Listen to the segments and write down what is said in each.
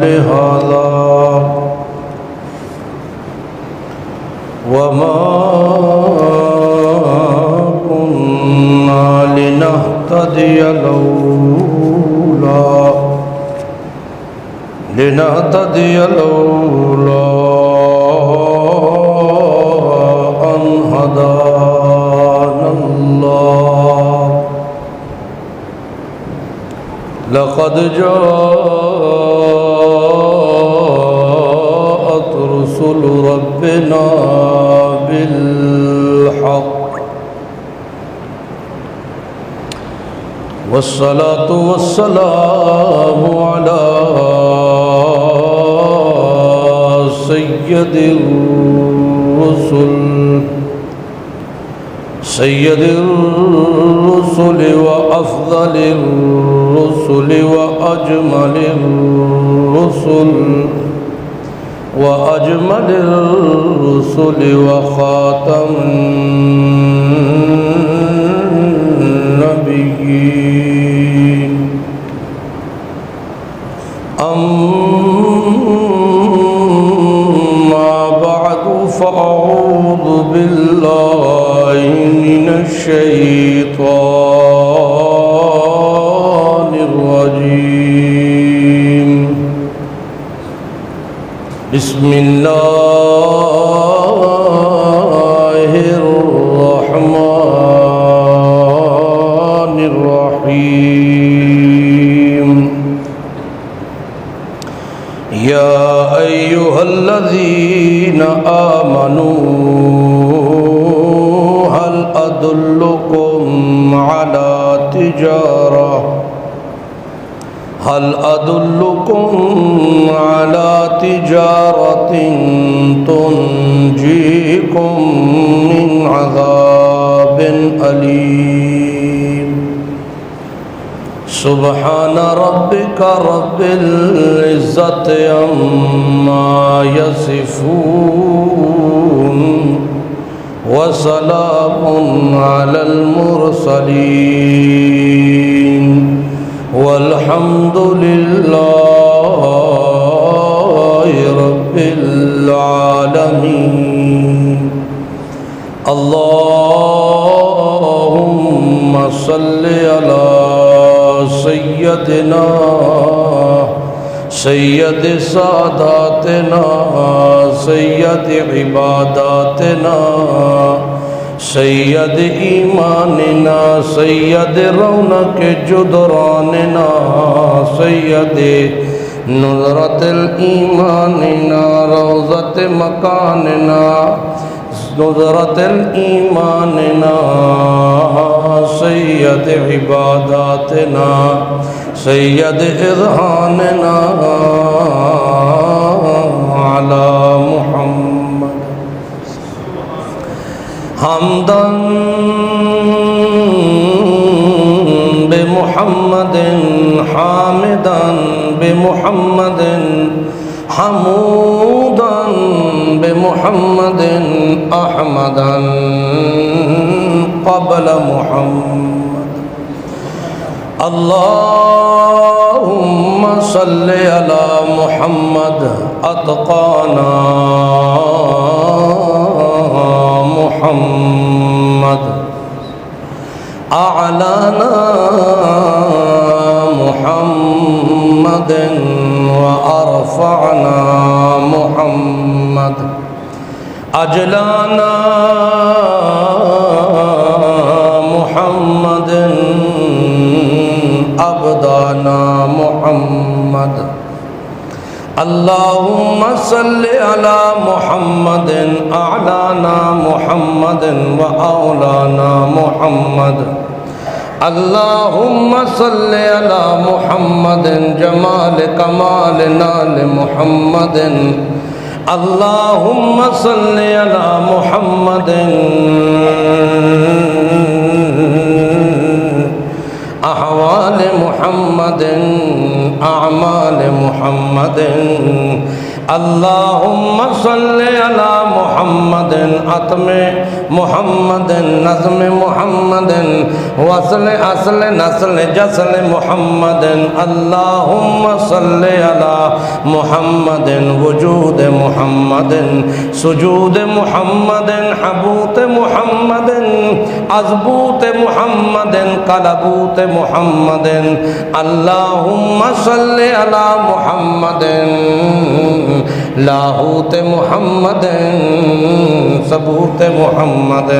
لهذا وما كنا لنهتدي لولا أن هدانا الله لقد جاءت رسل ربنا بالحق والصلاة والسلام على سيد الرسل وأفضل الرسل وأجمل الرسل وخاتم النبيين أما بعد فأعوذ بالله من الشيطان الرجيم بسم الله الرحمن الرحيم يا أيها الذين آمنوا هل أدلكم على تجارة تنجيكم من عذاب أليم سبحان ربك رب العزة عما يصفون وسلام على المرسلين والحمد لله رب العالمين اللهم صل على سيدنا سيد ساداتنا سيد عباداتنا سید ایماننا سید رونق جدراننا سید نظرت الایماننا روضت مکاننا نظرت الایماننا سید عباداتنا سید اذہاننا علی محمد حمدا بمحمد حامدا بمحمد حمودا بمحمد أحمدا قبل محمد اللهم صل على محمد أتقانا محمد أعلانا محمد وأرفعنا محمد أجلانا محمد أبدانا محمد اللهم صل على محمد أعلانا محمد وأولانا محمد اللهم صل على محمد جمال كمالنا لمحمد اللهم صل على محمد أحوال محمد أعمال محمد اللهم صل على محمد عتم محمد نظم محمد وصل اصل نسل جسل محمد اللهم صل على محمد وجود محمد سجود محمد حبوت محمد عزبوت محمد قلبوت محمد اللهم صل على محمد لاہوت محمد ثبوت محمد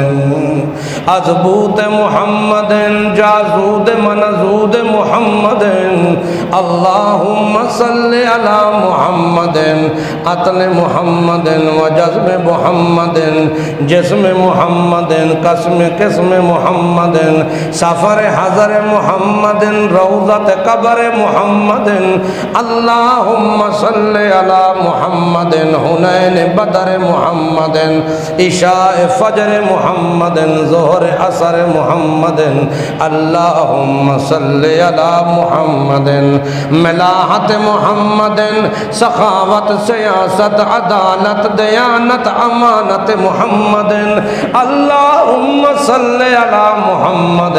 عزبوت محمد جازود منزود محمد اللهم صل على محمد عطل محمد وجزم محمد جسم محمد قسم محمد سفر حضر محمد روضت قبر محمد اللهم صل على محمد حنین بدر محمد عشاء فجر محمد ظہر عصر محمد اللهم صل على محمد ملاحت محمد سخاوت سیاست عدالت دیانت امانت محمد اللهم صل على محمد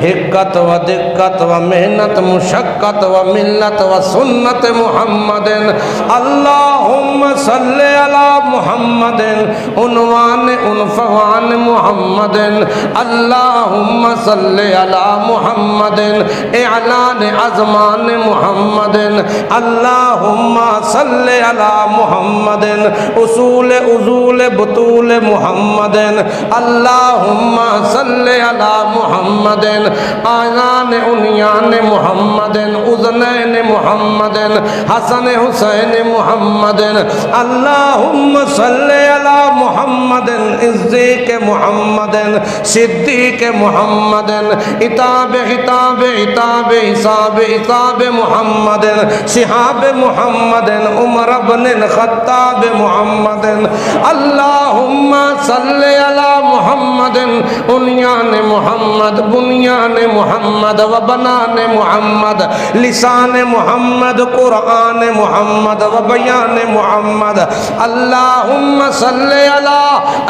حقت و دقت و محنت مشقت و ملت و سنت محمد اللهم صل على محمد عنوان عنفوان محمد اللهم صل على محمد اعلان ازمان محمد اللهم صل على محمد اصول ازول بطول محمد اللهم صل على محمد آیان عنیان محمد اذنین محمد حسن حسین محمد اللهم صل على محمد عزیق محمد صدیق محمد عتاب عتاب عتاب حساب عتاب محمد صحاب محمد عمر بن الخطاب محمد اللهم صل على محمد عنیان محمد بنیان محمد و بنان محمد لسان محمد قرآن محمد و بیان محمد اللهم صل على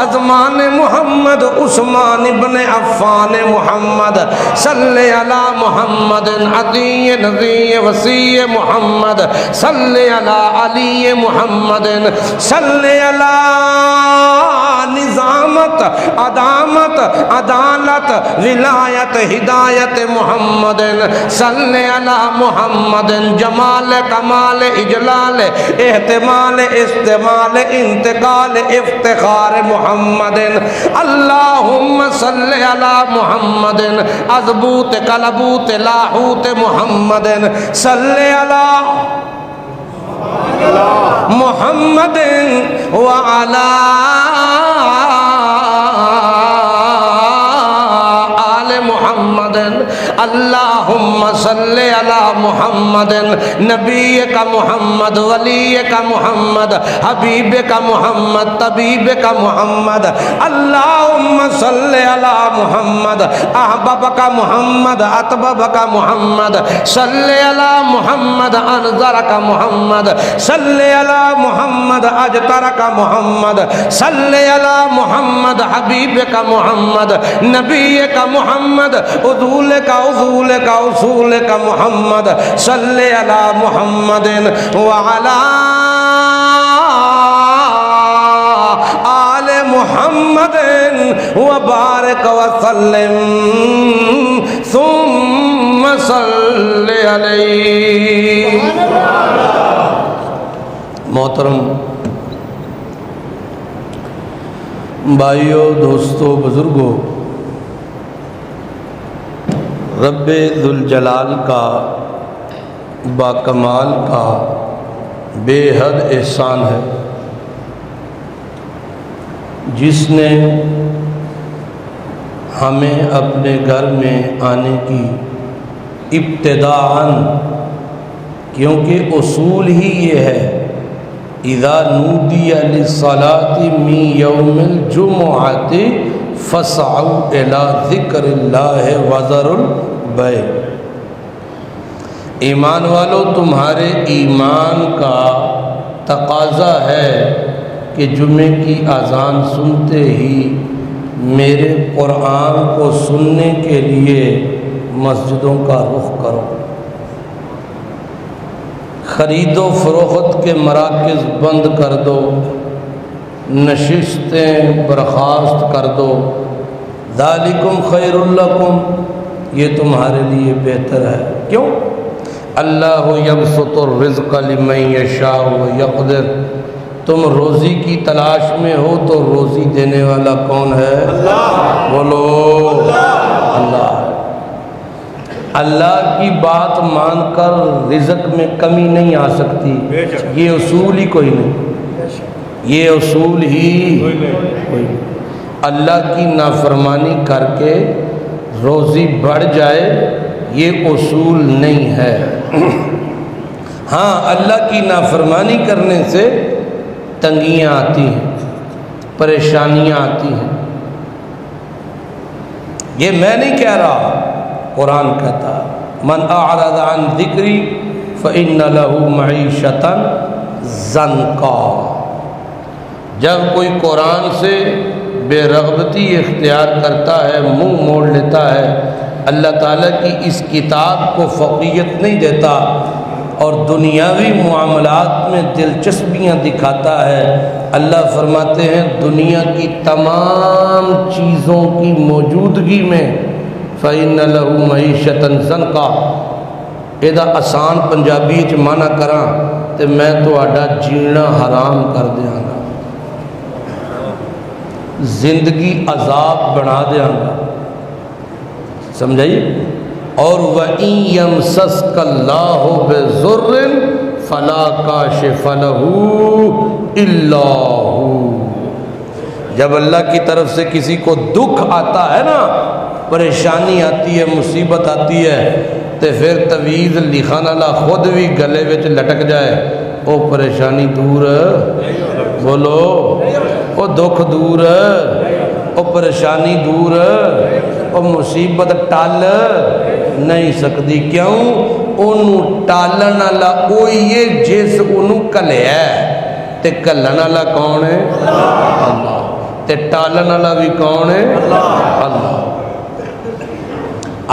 ازمان محمد عثمان بن عفان محمد صل على محمد عطی نذی وسیع محمد صل على علی محمد صل على نظامت عدامت عدالت ولایت ہدایت محمد صل على محمد جمال کمال اجلال احتمال استعمال انتقال افتخار محمد اللهم صل على محمد عزبوت قلبوت لاہوت محمد صل على محمد وعلى محمد اللهم صل على محمد نبی کا محمد ولی کا محمد حبیب کا محمد طبیب کا محمد اللهم صل على محمد احبب کا محمد اطبب کا محمد صل على محمد انذر کا محمد صل على محمد اجتر کا محمد صل على محمد حبیب کا محمد نبی کا محمد اصول کا اصول کا محمد صل علی محمد وعلی آل محمد وبارک وسلم ثم صل علیہ. محترم بھائیو، دوستو، بزرگوں، رب ذوالجلال کا باکمال کا بے حد احسان ہے جس نے ہمیں اپنے گھر میں آنے کی ابتداءً، کیونکہ اصول ہی یہ ہے اذا نودی للصلاۃ من یوم الجمعۃ فاسعوا الی ذکر اللہ وذروا البیع. ایمان والو، تمہارے ایمان کا تقاضا ہے کہ جمعے کی اذان سنتے ہی میرے قرآن کو سننے کے لیے مسجدوں کا رخ کرو. خرید و فروخت کے مراکز بند کر دو، نشستیں برخاست کر دو، ذالکم خیر لکم، یہ تمہارے لیے بہتر ہے۔ کیوں؟ اللہ یبسط الرزق لمن یشاء ویقدر، تم روزی کی تلاش میں ہو تو روزی دینے والا کون ہے؟ اللہ۔ بولو اللہ۔ اللہ کی بات مان کر رزق میں کمی نہیں آ سکتی، یہ اصول ہی کوئی نہیں، یہ اصول ہی کوئی۔ اللہ کی نافرمانی کر کے روزی بڑھ جائے یہ اصول نہیں ہے۔ ہاں اللہ کی نافرمانی کرنے سے تنگیاں آتی ہیں، پریشانیاں آتی ہیں، یہ میں نہیں کہہ رہا، قرآن کہتا من اعرض عن ذکری فإن له معیشة ضنکا۔ جب کوئی قرآن سے بے رغبتی اختیار کرتا ہے، منہ موڑ لیتا ہے، اللہ تعالیٰ کی اس کتاب کو فوقیت نہیں دیتا اور دنیاوی معاملات میں دلچسپیاں دکھاتا ہے، اللہ فرماتے ہیں دنیا کی تمام چیزوں کی موجودگی میں فَإِنَّ لَهُ مَعِيشَةً ضَنْكَا، یہ آسان پنجابی چ مانا کراں تے میں تہاڈا جینا حرام کر دیاں گا، زندگی عذاب بنا دیاں گا، سمجھائیے۔ اور وَإِن يَمْسَسْكَ اللَّهُ بِضُرٍّ فَلَا كَاشِفَ لَهُ إِلَّا هُوَ، جب اللہ کی طرف سے کسی کو دکھ آتا ہے نا، پریشانی آتی ہے، مصیبت آتی ہے، تو پھر تویز لکھانا لا خود بھی گلے وچ لٹک جائے، او پریشانی دور، بولو او دکھ دور، او پریشانی دور، او مصیبت ٹال نہیں سکتی۔ کیوں؟ انہوں ٹالن والا کوئی ہے جس انہوں کلیا ہے، تے کلن والا کون ہے؟ اللہ۔ تے ٹالن والا بھی کون ہے؟ اللہ۔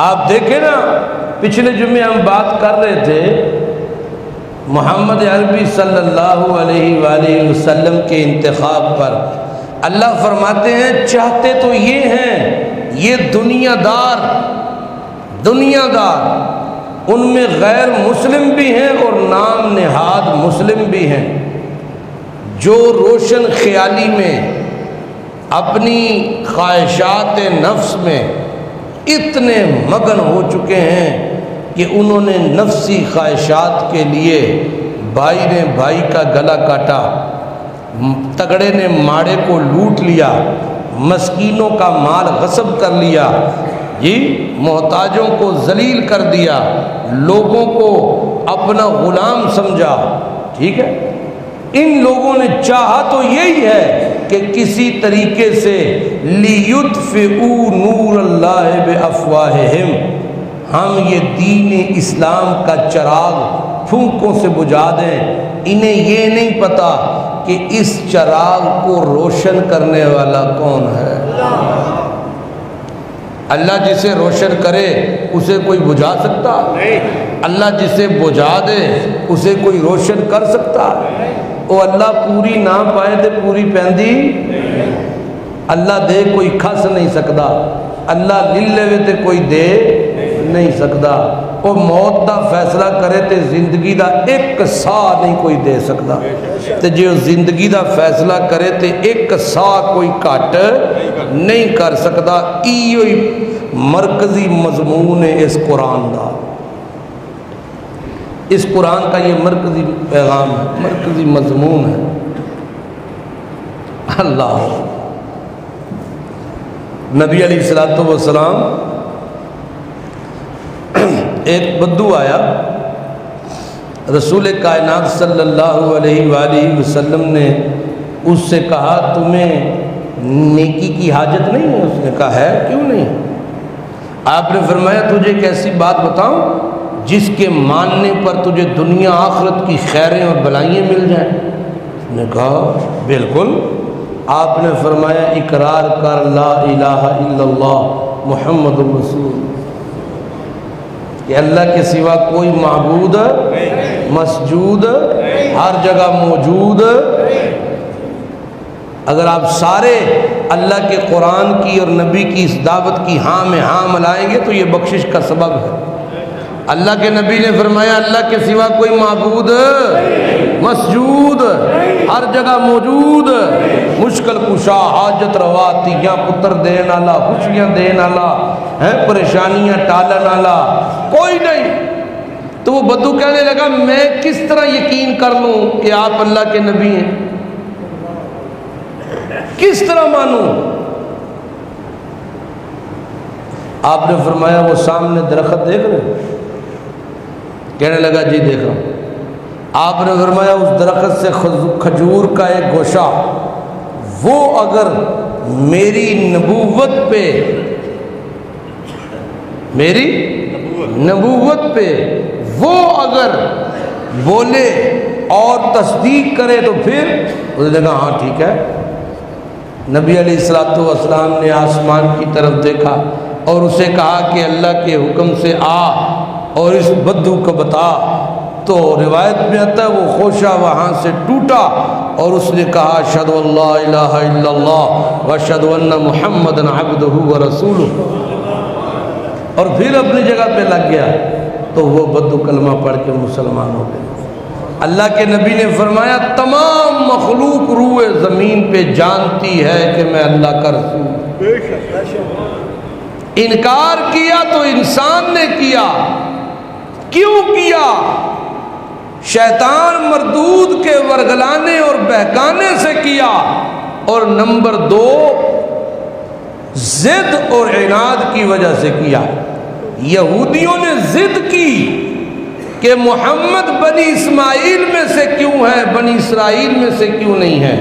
آپ دیکھیں نا، پچھلے جمعے ہم بات کر رہے تھے محمد عربی صلی اللہ علیہ وآلہ وسلم کے انتخاب پر۔ اللہ فرماتے ہیں چاہتے تو یہ ہیں، یہ دنیا دار ان میں غیر مسلم بھی ہیں اور نام نہاد مسلم بھی ہیں، جو روشن خیالی میں اپنی خواہشات نفس میں اتنے مگن ہو چکے ہیں کہ انہوں نے نفسی خواہشات کے لیے بھائی نے بھائی کا گلا کاٹا، تگڑے نے ماڑے کو لوٹ لیا، مسکینوں کا مال غصب کر لیا، جی محتاجوں کو ذلیل کر دیا، لوگوں کو اپنا غلام سمجھا، ٹھیک ہے۔ ان لوگوں نے چاہا تو یہی ہے کہ کسی طریقے سے لِيُطْفِئُوا نُورَ اللَّهِ بِأَفْوَاهِهِمْ، ہم یہ دین اسلام کا چراغ پھونکوں سے بجھا دیں۔ انہیں یہ نہیں پتا کہ اس چراغ کو روشن کرنے والا کون ہے۔ اللہ جسے روشن کرے اسے کوئی بجھا سکتا؟ اللہ جسے بجھا دے اسے کوئی روشن کر سکتا؟ وہ اللہ پوری نہ پائے تے پوری پیندی، اللہ دے کوئی کھس نہیں سکتا، اللہ لے لے تے کوئی دے نہیں سکتا، وہ موت دا فیصلہ کرے تے زندگی دا ایک سا نہیں کوئی دے سکتا، تے جو زندگی دا فیصلہ کرے تے ایک سا کوئی کٹ نہیں کر سکتا۔ ایوئی مرکزی مضمون ہے اس قرآن دا، اس قرآن کا یہ مرکزی پیغام ہے، مرکزی مضمون ہے۔ اللہ نبی علیہ الصلوۃ والسلام، ایک بدو آیا، رسول کائنات صلی اللہ علیہ وآلہ وسلم نے اس سے کہا تمہیں نیکی کی حاجت نہیں ہے؟ اس نے کہا ہے، کیوں نہیں؟ آپ نے فرمایا تجھے ایک ایسی بات بتاؤں جس کے ماننے پر تجھے دنیا آخرت کی خیریں اور بلائیں مل جائیں؟ اس نے کہا بالکل۔ آپ نے فرمایا اقرار کر لا الہ الا اللہ محمد رسول، کہ اللہ کے سوا کوئی معبود مسجود ہر جگہ موجود. اگر آپ سارے اللہ کے قرآن کی اور نبی کی اس دعوت کی ہاں میں ہاں ملائیں گے تو یہ بخشش کا سبب ہے. اللہ کے نبی نے فرمایا اللہ کے سوا کوئی معبود مسجود ہر جگہ موجود, مشکل کشا, حاجت روا, تیاں پتر دین والا, خوشیاں دین والا, پریشانیاں ٹالن والا کوئی نہیں. تو وہ بدو کہنے لگا میں کس طرح یقین کر لوں کہ آپ اللہ کے نبی ہیں, کس طرح مانوں؟ آپ نے فرمایا وہ سامنے درخت دیکھ رہے ہیں؟ کہنے لگا جی دیکھ رہا ہوں. آپ نے فرمایا اس درخت سے کھجور کا ایک گوشہ وہ اگر میری نبوت پہ وہ اگر بولے اور تصدیق کرے تو پھر اس نے کہا ہاں ٹھیک ہے. نبی علیہ الصلوۃ والسلام نے آسمان کی طرف دیکھا اور اسے کہا کہ اللہ کے حکم سے آ اور اس بدو کو بتا. تو روایت میں آتا ہے وہ خوشہ وہاں سے ٹوٹا اور اس نے کہا اشہد ان لا الہ الا اللہ واشہد ان محمدا عبدہ ورسولہ, اور پھر اپنی جگہ پہ لگ گیا. تو وہ بدو کلمہ پڑھ کے مسلمان ہو گئے. اللہ کے نبی نے فرمایا تمام مخلوق روئے زمین پہ جانتی ہے کہ میں اللہ کا رسول ہوں. انکار کیا تو انسان نے کیا. کیوں کیا؟ شیطان مردود کے ورگلانے اور بہکانے سے کیا. اور نمبر 2 ضد اور عناد کی وجہ سے کیا. یہودیوں نے ضد کی کہ محمد بنی اسماعیل میں سے کیوں ہے, بنی اسرائیل میں سے کیوں نہیں ہے.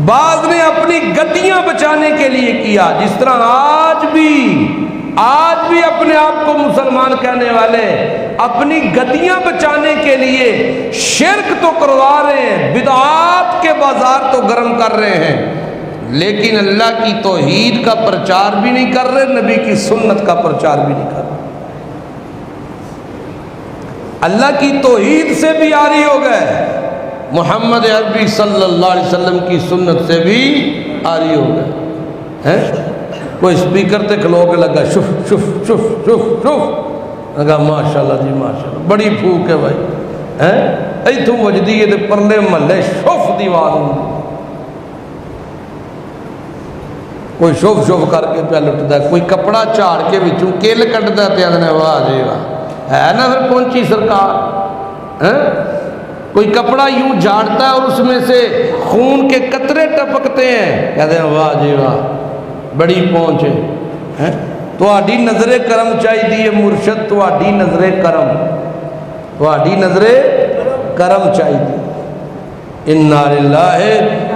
بعض نے اپنی گدیاں بچانے کے لیے کیا, جس طرح آج بھی اپنے آپ کو مسلمان کہنے والے اپنی گدیاں بچانے کے لیے شرک تو کروا رہے ہیں, بدعات کے بازار تو گرم کر رہے ہیں, لیکن اللہ کی توحید کا پرچار بھی نہیں کر رہے, نبی کی سنت کا پرچار بھی نہیں کر رہے. اللہ کی توحید سے بھی عاری ہو گئے, محمد عربی صلی اللہ علیہ وسلم کی سنت سے بھی عاری ہو گئے. کوئی اسپیکر تے کھلو کے لگا شف شف شف شف شف, لگا ماشاءاللہ جی ماشاءاللہ بڑی پھوک ہے بھائی, ایتھوں وجدی ہے پرلے محلے شف دی آواز ہوندی. کوئی شف شف کر کے پہ لٹتا ہے, کوئی کپڑا جھاڑ کے وچوں کل کٹدا تے آندے واہ جی واہ, ہے نا پھر پہنچی سرکار. کوئی کپڑا یوں جھاڑتا ہے اور اس میں سے خون کے قطرے ٹپکتے ہیں, کہتے ہیں واہ جی واہ بڑی پہنچ ہے. تہاڈی نظر کرم چاہیے مرشد, تہاڈی نظر کرم چاہیے. انا للہ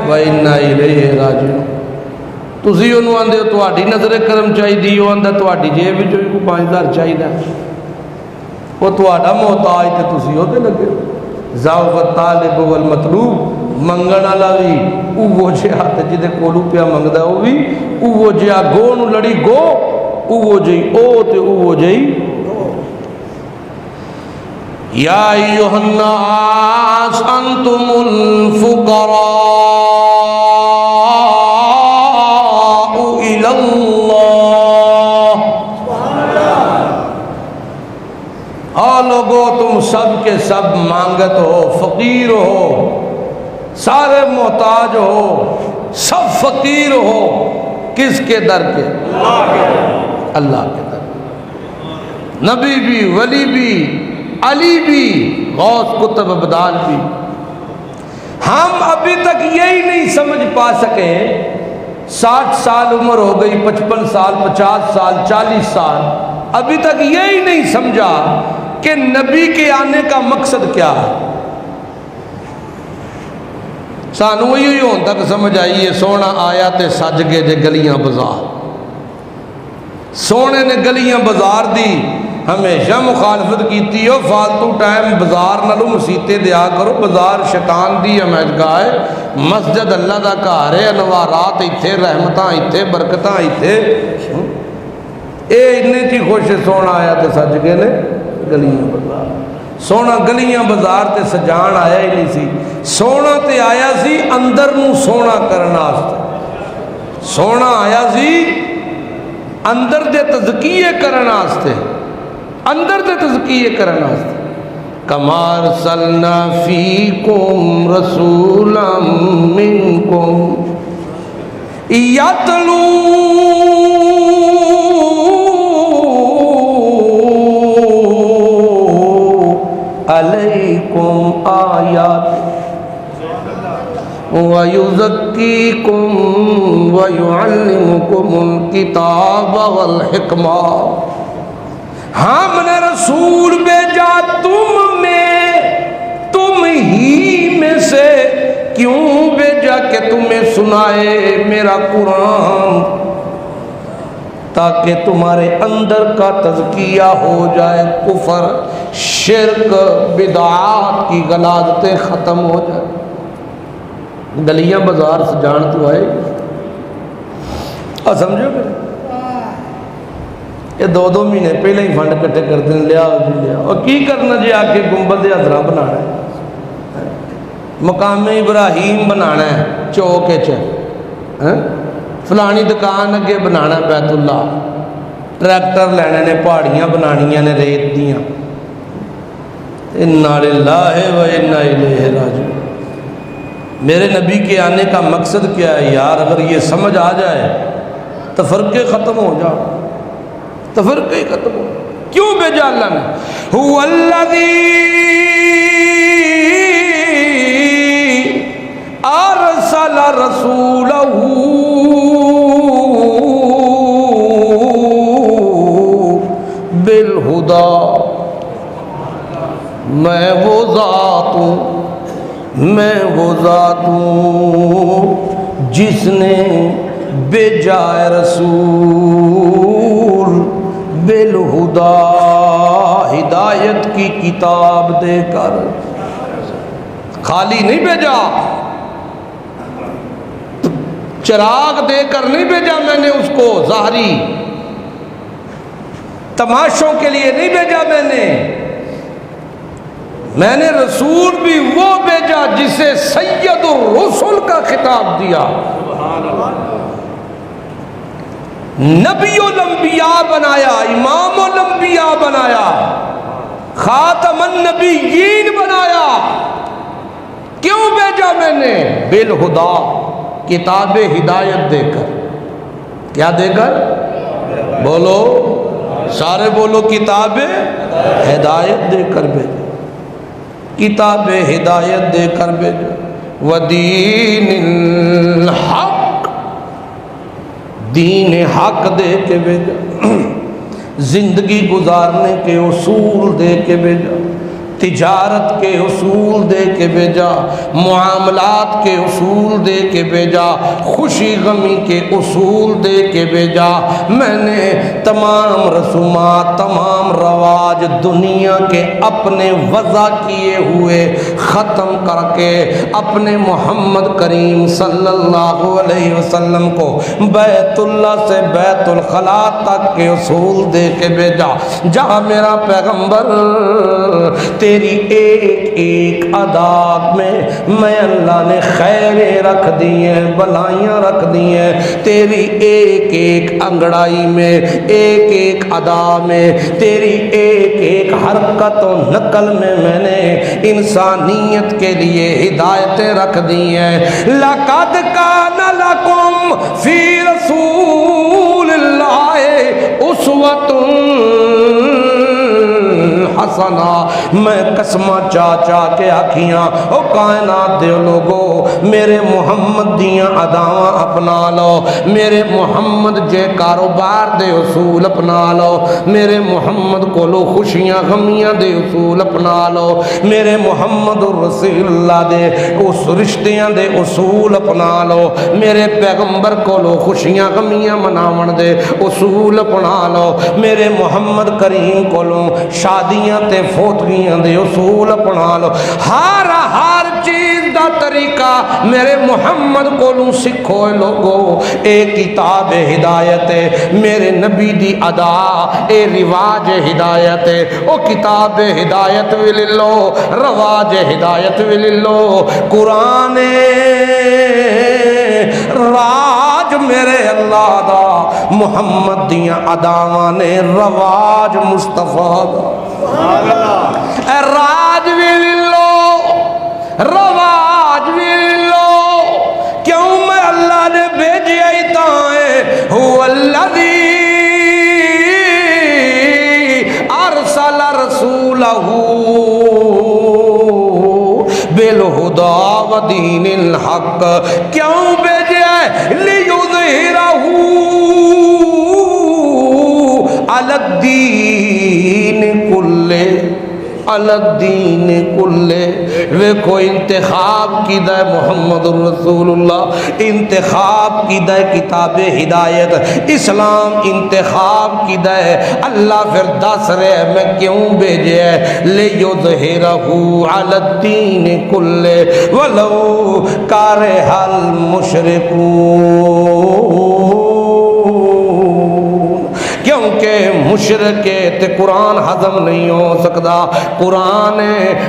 و انا الیہ راجعون. تسی انہوں آندے ہو تہاڈی نظر کرم چاہیے, وہ آندا تہاڈی جیب وچ کوئی 5000 چاہیے, وہ تہاڈا محتاج تے تسی او تے لگے. ضعف الطالب والمطلوب, منگن والا بھی اوو جہا تے جدے کولو پیا منگدا وہ بھی اوو جہا, گو نو لڑی گو اوو جہی او تے اوو جہی. یا ایھا الناس انتم الفقراء الی اللہ. لوگو تم سب کے سب مانگت ہو, فقیر ہو, سارے محتاج ہو, سب فقیر ہو. کس کے در کے؟ اللہ کے در. نبی بھی, ولی بھی, علی بھی, غوث قطب ابدال بھی. ہم ابھی تک یہی نہیں سمجھ پا سکے, 60 سال عمر ہو گئی, 55 سال, 50 سال, 40 سال, ابھی تک یہی نہیں سمجھا کہ نبی کے آنے کا مقصد کیا ہے. سانو یہی ہون تک سمجھ آئیے سونا آیا تے سج گئے جے گلیاں بازار. سونے نے گلیاں بازار دی ہمیشہ مخالفت کیتی ہو. فالتو ٹائم بازار نالو مسیتے دیا کرو, بازار شیطان دی ہمیشگاہ ہے, مسجد اللہ دا گھر ہے, انوارات ایتھے, رحمتاں ایتھے, برکتاں ایتھے. اے اتنے تھی خوش سونا آیا تے سج گئے نے گلیاں بازار. سونا گلیاں بازار تے سجان آیا ہی نہیں سی، سونا تے آیا سی اندر نو سونا کرنا واسطے، سونا آیا سی اندر دے تزکیے کرنا واسطے، اندر دے تزکیے کرنا واسطے۔ کما ارسلنا فیکم رسولا منکم یتلو علیکم آیات وَيُزَكِّيكُمْ وَيُعَلِّمُكُمُ الْكِتَابَ وَالْحِکْمَةَ۔ ہم نے رسول بھیجا تم ہی میں سے، کیوں بھیجا کہ تمہیں سنائے میرا قرآن، تاکہ تمہارے اندر کا تزکیہ ہو جائے، کفر شرک بدعات کی غلاظتیں ختم ہو جائے۔ گلیاں بازار سے جان تو آئے سمجھو گے، یہ 2 مہینے پہلے ہی فنڈ کٹھے کرتے ہیں، لیا جی لیا، اور کی کرنا جی آ کے گنبد حضرا بنانا ہے، مقام ابراہیم بنانا ہے چوکے چ، فلانی دکان اگے بنانا بیت اللہ، ٹریکٹر لینے نے، پہاڑیاں بنانیاں نے ریت دیاں۔ انا للہ و انا الیہ راجعون۔ میرے نبی کے آنے کا مقصد کیا ہے یار؟ اگر یہ سمجھ آ جائے تفرقے ختم ہو جاؤ، تفرقے ختم ہو۔ کیوں بھیجا اللہ نے؟ هو الذی ارسل رسولہ بالہدی، میں وہ ذات ہوں، میں وہ ذات ہوں جس نے بھیجا رسول بالہدی، ہدایت کی کتاب دے کر، خالی نہیں بھیجا، چراغ دے کر نہیں بھیجا میں نے اس کو، ظاہری تماشوں کے لیے نہیں بھیجا میں نے رسول بھی وہ بھیجا جسے سید الرسل کا خطاب دیا، نبی الانبیاء بنایا، امام الانبیاء بنایا، خاتم النبیین بنایا۔ کیوں بھیجا میں نے؟ بالہدی، کتاب ہدایت دے کر۔ کیا دے کر؟ بولو سارے بولو، کتاب ہدایت دے کر بھیجا، کتاب ہدایت دے کر بھیجا، ودین الحق، دین حق دے کے بھیجا، زندگی گزارنے کے اصول دے کے بھیجا، تجارت کے اصول دے کے بھیجا، معاملات کے اصول دے کے بھیجا، خوشی غمی کے اصول دے کے بھیجا۔ میں نے تمام رسومات، تمام رواج دنیا کے اپنے وضع کیے ہوئے ختم کر کے اپنے محمد کریم صلی اللہ علیہ وسلم کو بیت اللہ سے بیت الخلاء تک کے اصول دے کے بھیجا۔ جہاں میرا پیغمبر تیری ایک ایک عادات میں اللہ نے خیریں رکھ دی ہیں، بلائیاں رکھ دی ہیں، تیری ایک ایک انگڑائی میں، ایک ایک ادا میں، تیری ایک ایک حرکت و نقل میں نے انسانیت کے لیے ہدایتیں رکھ دی ہیں۔ لَقَدْ كَانَ لَكُمْ فِي رَسُولِ اللَّهِ أُسْوَةٌ حسنہ۔ میں قسمہ چاچا کے آکھیاں او کائنات دے لوگو، میرے محمد دیاں اداواں اپنا لو، میرے محمد جے کاروبار دے اصول اپنا لو، میرے محمد کولو خوشیاں غمیاں دے اصول اپنا لو، میرے محمد رسول اللہ دے اس رشتیاں دے اصول اپنا لو، میرے پیغمبر کولو خوشیاں غمیاں مناون دے اصول اپنا لو، میرے محمد کریم کولو شادیاں تے فوتگیاں دے اصول اپنا لو۔ ہر چیز دا تیسرا طریقہ میرے محمد کو سکھو لوگو، اے کتاب ہدایت میرے نبی دی ادا، اے رواج ہدایت، او کتاب ہدایت بھی لے لو، رواج ہدایت بھی لے لو، قرآن راج میرے اللہ دا، محمد دیاں اداواں نے رواج مصطفیٰ دا، اے راج بھی لے لو، رواج بھی لے لو، کیوں میں اللہ نے بھیجیا ہی تائیں، هو الذی ارسل رسولہ بالہدی ودین الحق، کیوں بھیجیا ہے؟ لیظہرہ علی الدین کلہ، علی الدین کلہ۔ ویکھو انتخاب کیدا ہے محمد الرسول اللہ، انتخاب کیدا ہے کتاب ہدایت، اسلام انتخاب کیدا ہے۔ اللہ پھر دس رہے ہے میں کیوں بھیجے ہے، لیظہرہ علی الدین کلہ ولو کرہ المشرکون، کیونکہ مشرک تے قرآن ہضم نہیں ہو سکتا، قرآن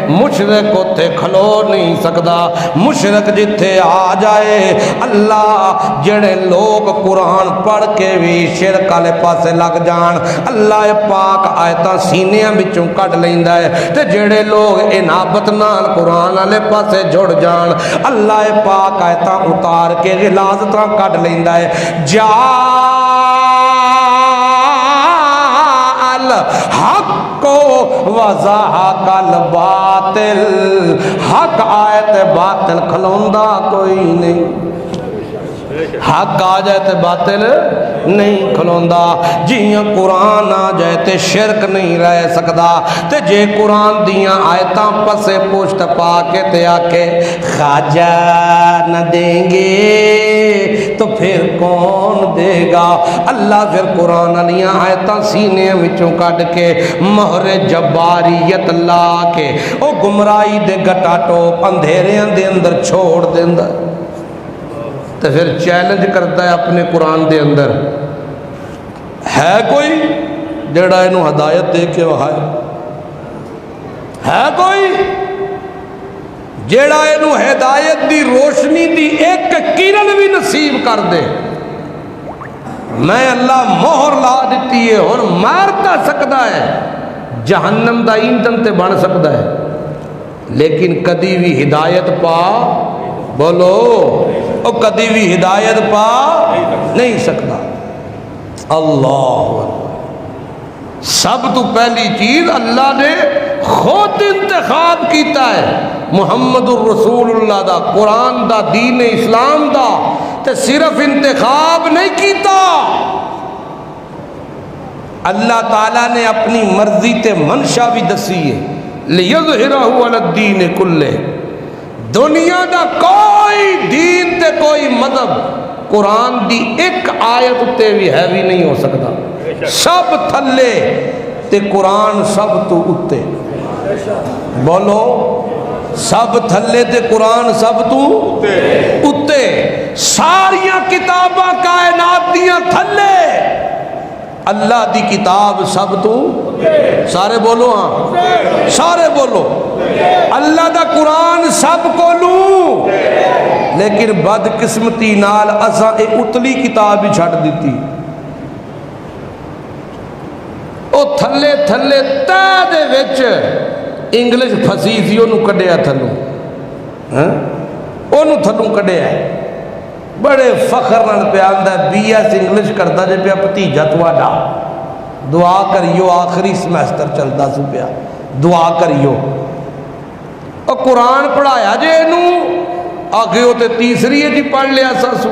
مشرک تے کھلو نہیں سکتا، مشرک جتھے آ جائے اللہ جڑے لوگ قرآن پڑھ کے بھی شرک والے پاسے لگ جان، اللہ پاک آیتاں سینیاں وچوں کڈ لیندا ہے، تے جڑے لوگ انابت نال قرآن والے پاسے جڑ جان اللہ پاک آیتاں اتار کے غلاظتاں کڈ لیندا ہے۔ جا حق کو وضاحق الباطل، حق آیت باطل کھلوندا کوئی نہیں، حق آ جائے تے باطل نہیں کھلوندا، جیاں قرآن آ جائے تے شرک نہیں رہ سکدا، تے جے قرآن دیاں آیتاں پسے پوشت پا کے تے آکے خواجہ نہ دیں گے تو پھر کون دے گا؟ اللہ پھر قرآن علیاں آیتاں سینے وچوں کڈ کے مہر جباریت لا کے او گمراہی دے گٹا ٹوپ اندھیریاں دے اندر چھوڑ دیندا، تو پھر چیلنج کرتا ہے اپنے قرآن دے اندر، ہے کوئی جڑا انہوں ہدایت دے کے وہائے؟ ہے کوئی جڑا انہوں ہدایت دی روشنی دی ایک کرن بھی نصیب کر دے؟ میں اللہ مہر لا دیتی ہے اور مارتا سکتا ہے، جہنم دا ایندھن تے بن سکتا ہے، لیکن کدی بھی ہدایت پا، بولو او کدی بھی ہدایت پا نہیں سکتا۔ اللہ سب تو پہلی چیز اللہ نے خود انتخاب کیتا ہے محمد الرسول اللہ دا، قرآن دا، دین اسلام دا، تے صرف انتخاب نہیں کیتا، اللہ تعالیٰ نے اپنی مرضی تے منشا بھی دسی ہے، لیظہرہ علی الدین کلہ، دنیا دا کوئی دین تے کوئی مذہب قرآن دی ایک آیت تے بھی ہیوی نہیں ہو سکتا، سب تھلے تے قرآن سب تو اتے، بولو سب تھلے تے قرآن سب تو اتے، ساریاں کتاباں کائنات دیاں تھلے، اللہ دی کتاب سب تو، سارے بولو ہاں سارے بولو، اللہ دا قرآن سب کو لوں، لیکن بدقسمتی نال اساں اے اتلی کتاب ہی چھٹ دیتی، او تھلے تھلے تہ دے وچ انگلش پھسی سی انہوں کڈیا تھلوں، انہوں تھلوں کڈیا ہے، بڑے فخر نال پہ آندا ہے بی ایس انگلش کرتا جے پیا بھتیجا تواڈا، دعا کریو آخری سمیسٹر چلتا سو پیا، دعا کریو، اور قرآن پڑھایا جے انہوں آگے ہوتے تیسری جی پڑھ لیا ساسو،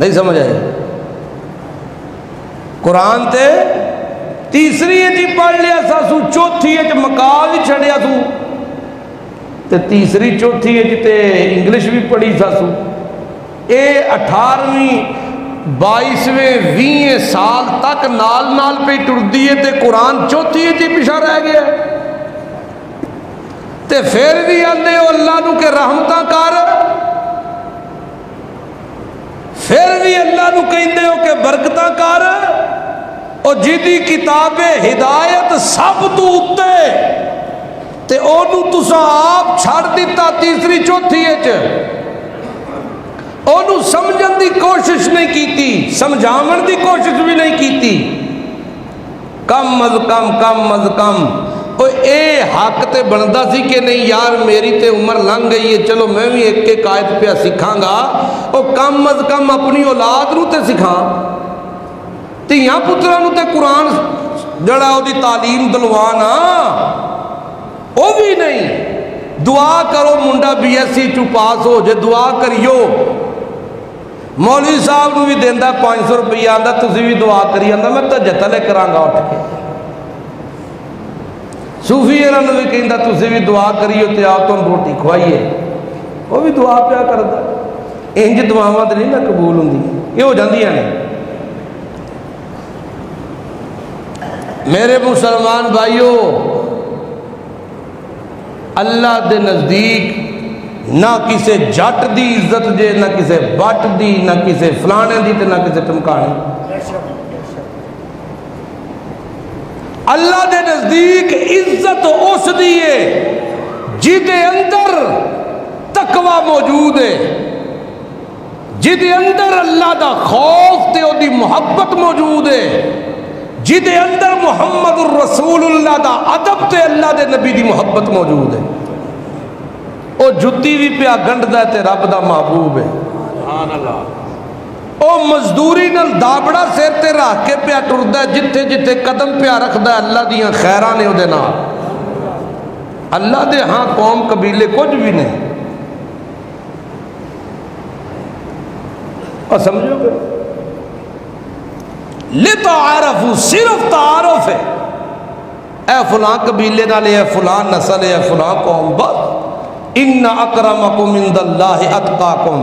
نہیں سمجھ آئے؟ قرآن تے تیسری جی پڑھ لیا ساسو، چوتھی مکال ہی چھڑیا سو، تے تیسری چوتھی تے انگلش بھی پڑھی ساسو، اے 18ویں 22ویں 20 سال تک نال نال پہ ٹردی ہے تے قرآن چوتھی جی پیچھا رہ گیا، تے پھر بھی آندے ہو اللہ نو کہ رحمتاں کر، پھر بھی اللہ نو کہندے ہو کہ برکتاں کر، اور جیدی کتاب ہدایت سب تو اتے تے اونوں تساں آپ چھڑ دیتا تیسری چوتھی وچ، اونوں سمجھن دی کوشش نہیں کیتی، سمجھاون دی کوشش بھی نہیں کیتی۔ کم از کم او اے حق تے بندا سی کہ نہیں یار میری تے عمر لنگ گئی ہے، چلو میں بھی ایک ایک آیت پہ سکھاں گا، او کم از کم اپنی اولاد نو تے سکھاں، تیاں پتراں نو تے قرآن جڑا او دی تعلیم دلوانا، او بھی نہیں۔ دعا کرو منڈا BSc چو پاس ہو جے، دعا کریو، مولوی صاحب نو بھی دیندا 500 روپیہ، آندا تسی بھی دعا کری، آندا میں تہجد لے کراں گا اٹھ کے۔ صوفی انہاں نو بھی کہندا تسی بھی دعا کریو تے آؤ تم روٹی کھوائیے، وہ بھی دعا پیا کردا۔ انج دعاواں تے نہیں نہ قبول ہوندی، یہ ہو جاندیاں نے۔ میرے مسلمان بھائیو، اللہ دے نزدیک نہ کسے جٹ دی عزت جے، نہ کسے بٹ دی، نہ کسے فلانے دی تے نہ کسے ٹمکانے۔ اللہ دے نزدیک عزت اس دیئے جدے اندر تقوی موجود ہے، جدے اندر اللہ دا خوف تے او دی محبت موجود ہے، جدے اندر محمد الرسول اللہ دا ادب تے اللہ دے نبی دی محبت موجود ہے۔ او جتی بھی پیا گنڈدا تے رب دا محبوب ہے، سبحان اللہ۔ او مزدوری نال دابڑا سر تے رکھ کے پیا ٹردا، جتھے جتھے قدم پیا رکھدا اللہ دیاں خیراں نے او دے نال۔ اللہ دے ہاں قوم قبیلے کچھ بھی نہیں، اور سمجھو گے لِتَعَارَفُوا، صرف تعارف ہے، اے فلاں قبیلے نال، اے فلاں نسل، اے فلاں قوم، بس۔ اِنَّ أَكْرَمَكُمْ عِندَ اللَّهِ أَتْقَاكُمْ،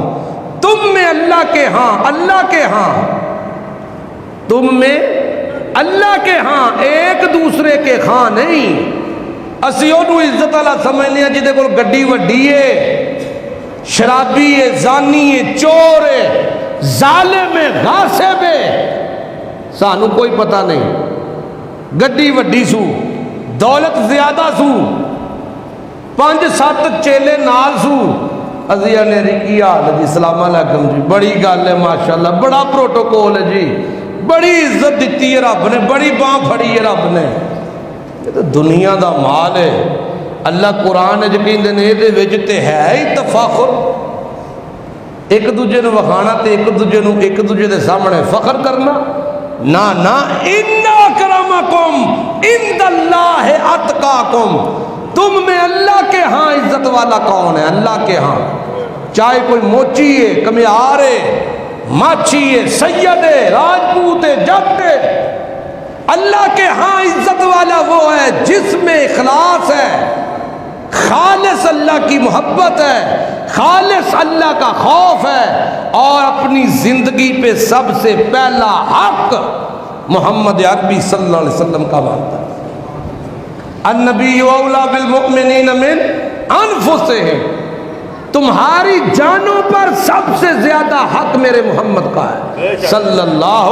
تم میں اللہ کے ہاں، اللہ کے ہاں، تم میں اللہ کے ہاں، ایک دوسرے کے ہاں نہیں۔ اسی انہوں عزت اللہ سمجھنے ہیں جدے کو گڈی وڈی ہے، شرابی ہے، زانی ہے، چور ہے، ظالم ہے، غاصب ہے، سانو کوئی پتہ نہیں، گڈی وڈی سو، دولت زیادہ سو، 5-7 چیلے نال سو، ازیہ نے کی حال ہے جی، السلام علیکم جی، بڑی گل ہے ماشاءاللہ، بڑا پروٹوکول ہے جی، بڑی عزت دیتی ہے رب نے، بڑی باں پھڑی ہے رب نے۔ یہ تو دنیا دا مال ہے۔ اللہ قرآن جکین دے نے دے وچ تے ہے ہی تفاخر، ایک دوجے نے وکھانا تے ایک دوجے دے سامنے فخر کرنا، نا نا، اِنَّ أَكْرَمَكُمْ عِندَ اللَّهِ أَتْقَاكُمْ، تم میں اللہ کے ہاں عزت والا کون ہے؟ اللہ کے ہاں، چاہے کوئی موچی ہے، کمیار ہے، ماچھی ہے، سید ہے، راجپوت ہے، جٹ ہے، اللہ کے ہاں عزت والا وہ ہے جس میں اخلاص ہے، خالص اللہ کی محبت ہے، خالص اللہ کا خوف ہے، اور اپنی زندگی پہ سب سے پہلا حق محمد عربی صلی اللہ علیہ وسلم کا مانتا ہے۔ النبی اولا بالمؤمنین من انفسہم، تمہاری جانوں پر سب سے زیادہ حق میرے محمد کا ہے صلی اللہ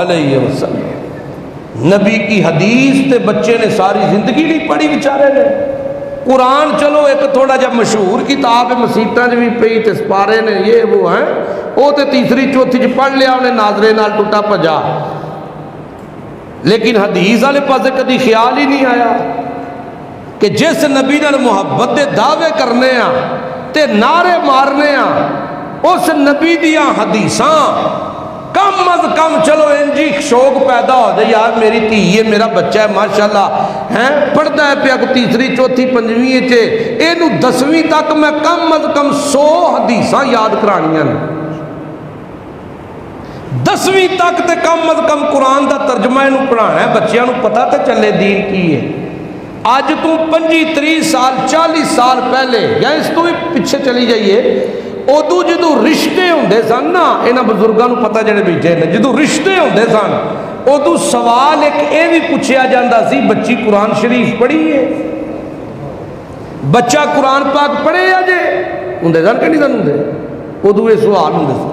علیہ وسلم۔ نبی کی حدیث تے بچے نے ساری زندگی نہیں پڑھی بیچارے نے، قرآن چلو ایک تھوڑا جب مشہور کتاب ہے، مسیطاں بھی پئی تے سپارے نے یہ وہ ہیں، وہ تے تیسری چوتھی چ پڑھ لیا انہیں ناظرے نال ٹوٹا پجا، لیکن حدیث والے پاسے کدی خیال ہی نہیں آیا کہ جس نبی نال محبت دے دعوے کرنے ہاں تے نعرے مارنے ہاں، اس نبی دیاں حدیثاں کم از کم چلو انجی شوق پیدا ہو جائے، یار میری تھی ہے، میرا بچہ ہے ماشاءاللہ ہیں پڑھتا ہے پیا کو تیسری چوتھی پنجویں چے، اینو 10ویں تک میں کم از کم 100 حدیثاں یاد کرانیاں نے، 10ویں تک تے کم از کم قرآن دا ترجمہ اینو پڑھانا ہے، بچیاں نو پتہ تے چلے دین کی ہے۔ آج تو 25-30 سال 40 سال پہلے یا اس تو بھی پیچھے چلی جائیے، ادو جدو رشتے ہوندے سن نا، انہاں بزرگاں نو پتہ جڑے بیٹھے نے، جدو رشتے ہوندے سن ادو سوال ایک اے بھی پوچھیا جاندا سی، بچی قرآن شریف پڑھی ہے؟ بچہ قرآن پاک پڑھے یا جے اندے سن کہ نہیں سن اندے ادو یہ سوال ہوں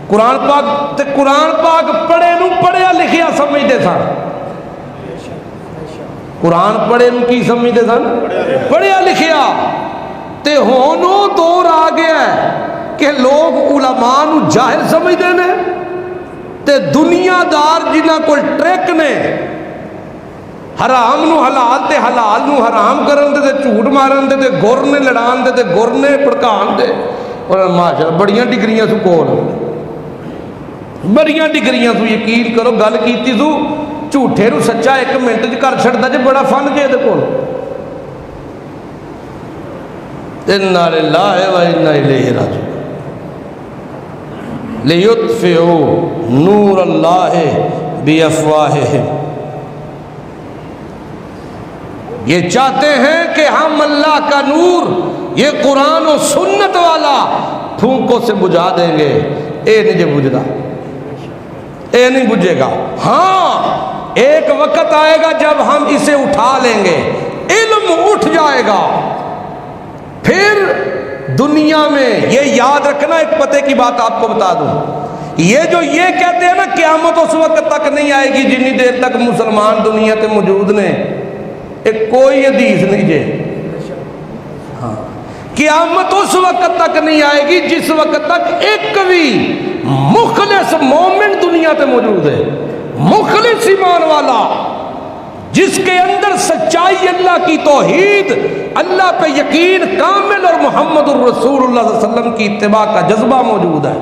قرآن پاک تے قرآن پاک پڑھے نو پڑھیا لکھیا سمجھتے سن قرآن پڑھے نو کی سمجھتے سن پڑھیا لکھیا تے ہونو دور آ گیا ہے کہ لوگ علماء نو جاہل سمجھتے ہیں تے دنیا دار جنہ کو ٹریک نے حرام نو حلال تے حلال نو حرام کرن دے تے جھوٹ مارن دے تے گر نے لڑان دے تے گر نے پڑکان دے اور ماشاءاللہ بڑیاں ڈگریاں سو کول بڑیاں ڈگریاں سو یقین کرو گل کیتی سو جھوٹے نو سچا ایک منٹ چ کر چھڑدا جے بڑا فن جے دے کول انا للہ و انا الیہ راجعون لیطفئوا نور اللہ بافواہہم یہ چاہتے ہیں کہ ہم اللہ کا نور یہ قرآن و سنت والا پھونکوں سے بجھا دیں گے اے نہیں جو بجھدا اے نہیں بجھے گا ہاں ایک وقت آئے گا جب ہم اسے اٹھا لیں گے علم اٹھ جائے گا پھر دنیا میں یہ یاد رکھنا ایک پتے کی بات آپ کو بتا دوں یہ جو یہ کہتے ہیں نا قیامت اس وقت تک نہیں آئے گی جنی دیر تک مسلمان دنیا تے موجود نے ایک کوئی حدیث نہیں جے ہاں قیامت اس وقت تک نہیں آئے گی جس وقت تک ایک بھی مخلص مومن دنیا تے موجود ہے مخلص ایمان والا جس کے اندر سچائی اللہ کی توحید اللہ پہ یقین کامل اور محمد الرسول اللہ صلی اللہ علیہ وسلم کی اتباع کا جذبہ موجود ہے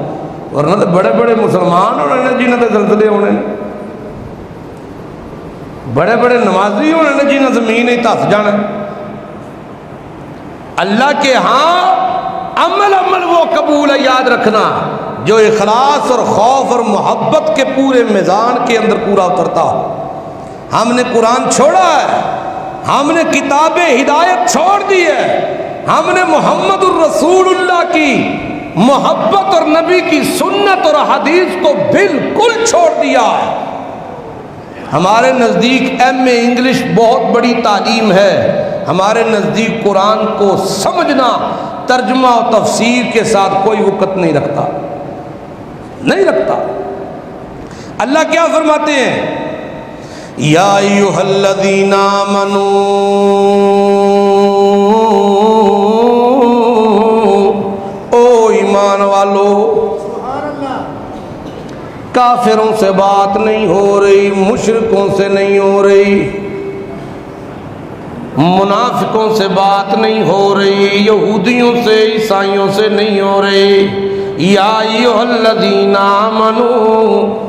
ورنہ تو بڑے بڑے مسلمان ہونے نے جنہوں نے زلزلے ہونے بڑے بڑے نمازی ہونے نے جنہیں زمین ہی تس جانا اللہ کے ہاں عمل وہ قبول ہے یاد رکھنا جو اخلاص اور خوف اور محبت کے پورے میزان کے اندر پورا اترتا ہم نے قرآن چھوڑا ہے ہم نے کتاب ہدایت چھوڑ دی ہے ہم نے محمد الرسول اللہ کی محبت اور نبی کی سنت اور حدیث کو بالکل چھوڑ دیا ہے ہمارے نزدیک ایم اے انگلش بہت بڑی تعلیم ہے ہمارے نزدیک قرآن کو سمجھنا ترجمہ و تفسیر کے ساتھ کوئی وقت نہیں رکھتا نہیں رکھتا اللہ کیا فرماتے ہیں یا ایھا الذین آمنوا او ایمان والو کافروں سے بات نہیں ہو رہی مشرکوں سے نہیں ہو رہی منافقوں سے بات نہیں ہو رہی یہودیوں سے عیسائیوں سے نہیں ہو رہی یا ایھا الذین آمنوا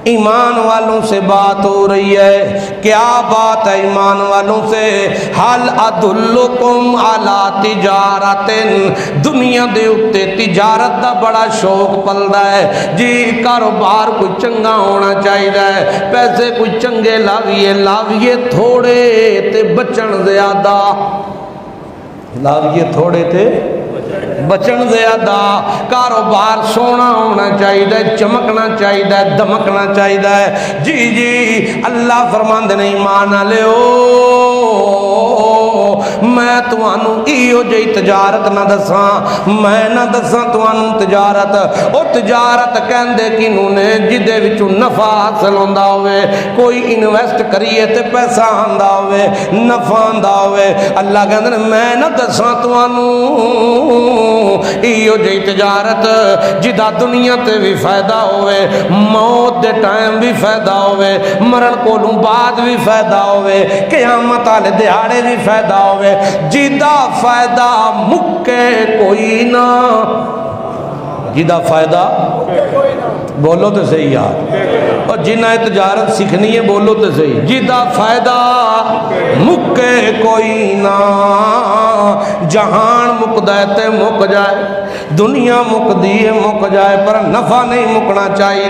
ایمان والوں سے بات ہو رہی ہے کیا بات ہے ایمان والوں سے حل ادلکم علی تجارت دنیا دے اتے تجارت دا بڑا شوق پلدا ہے جی کاروبار کوئی چنگا ہونا چاہیے پیسے کوئی چنگے لاویے تھوڑے تے بچن زیادہ لاویے تھوڑے تے بچن زیادہ کاروبار سونا ہونا چاہیے چمکنا چاہیے دمکنا چاہیے جی جی اللہ فرماندے نے ایمان والو میں تانوں ایو جی تجارت نہ دساں میں نہ دساں تانوں تجارت او تجارت کہندے کینوں نے جدے وچوں نفع حاصل ہوندا ہوئے کوئی انویسٹ کریے تے پیسہ آندا ہوئے نفع آندا ہوئے اللہ کہندے نے میں نہ دساں تانوں ایو جی تجارت جدا دنیا تے بھی فائدہ ہوئے موت دے ٹائم بھی فائدہ ہوئے مرن کولوں بعد بھی فائدہ ہوئے قیامت والے دیہاڑے بھی فائدہ ہوئے جدا فائدہ مکے کوئی نہ جدا فائدہ بولو تو صحیح یار اور جنہیں تجارت سیکھنی ہے بولو تو صحیح جدا فائدہ مکے کوئی نہ جہان مک دے تے مک جائے دنیا مکدی ہے مک جائے پر نفع نہیں مکنا چاہیے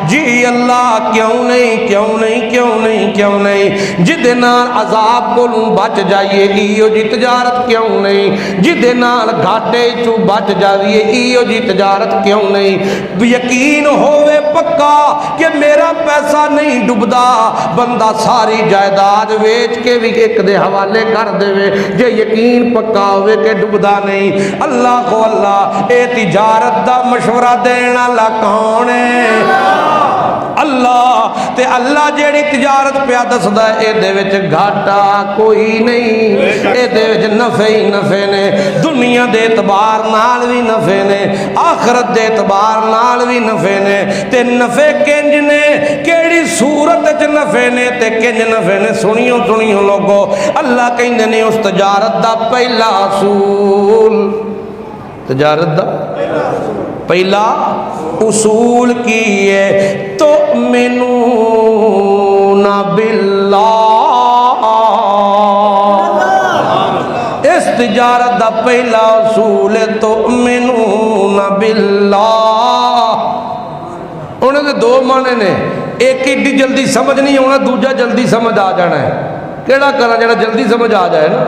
جی اللہ کیوں نہیں کیوں نہیں کیوں نہیں کیوں نہیں جدے نال عذاب کو بچ جائیے ایو جی تجارت کیوں نہیں جدے نال گھاٹے چوں بچ جائیے ایو جی تجارت کیوں نہیں یقین ہووے پکا کہ میرا پیسہ نہیں ڈبدا بندہ ساری جائیداد ویچ کے بھی ایک دے حوالے کر دے جے یقین پکا ہوئے کہ ڈبدا نہیں اللہ کو اللہ اے تجارت دا مشورہ دینا کون ہے اللہ تے اللہ جیڑی تجارت پیا دسدا اے دے وچ گھاٹا کوئی نہیں اے دے وچ نفع ہی نفع نے دنیا دے اعتبار نال بھی نفع نے آخرت دے اعتبار نال بھی نفع نے تے نفع کنج نے کیڑی صورت وچ نفع نے تے کنج نفع نے سنیو سنیو لوگو اللہ کہندے نے اس تجارت دا پہلا اصول تجارت دا پہلا اصول کی ہے تؤمنون باللہ اس تجارت دا پہلا اصول ہے تؤمنون باللہ انہیں دے دو معنی نے ایک ایڈی جلدی سمجھ نہیں ہونا دوجا جلدی سمجھ آ جانا ہے کیڑا کرا جڑا جلدی سمجھ آ جائے نا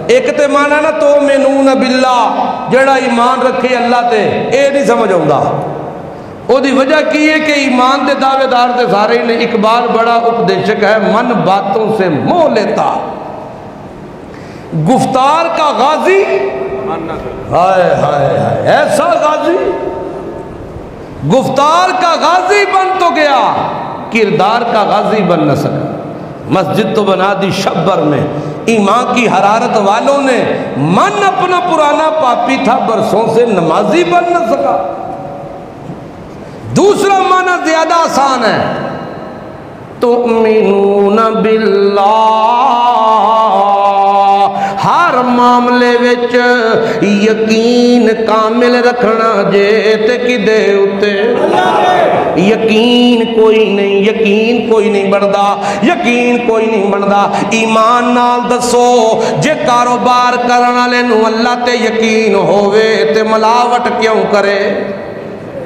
ایک تے مانا نا تؤمنون باللہ جڑا ایمان رکھے اللہ تے اے نہیں سمجھ آؤندا او دی وجہ کی ہے کہ ایمان دے دعوے دار تے سارے نے اقبال بڑا اپدیشک ہے من باتوں سے موہ لیتا گفتار کا غازی ہائے ہائے ہائے ایسا غازی گفتار کا غازی بن تو گیا کردار کا غازی بن نہ سکا مسجد تو بنا دی شبر میں ایمان کی حرارت والوں نے من اپنا پرانا پاپی تھا برسوں سے نمازی بن نہ سکا دوسرا معنی زیادہ آسان ہے تؤمنون باللہ ہر معاملے وچ یقین کامل رکھنا جے تے کدے اتے یقین کوئی نہیں بندا یقین کوئی نہیں بندا ایمان نال دسو جے کاروبار کرن والے نو اللہ تے یقین ہووے تے ملاوٹ کیوں کرے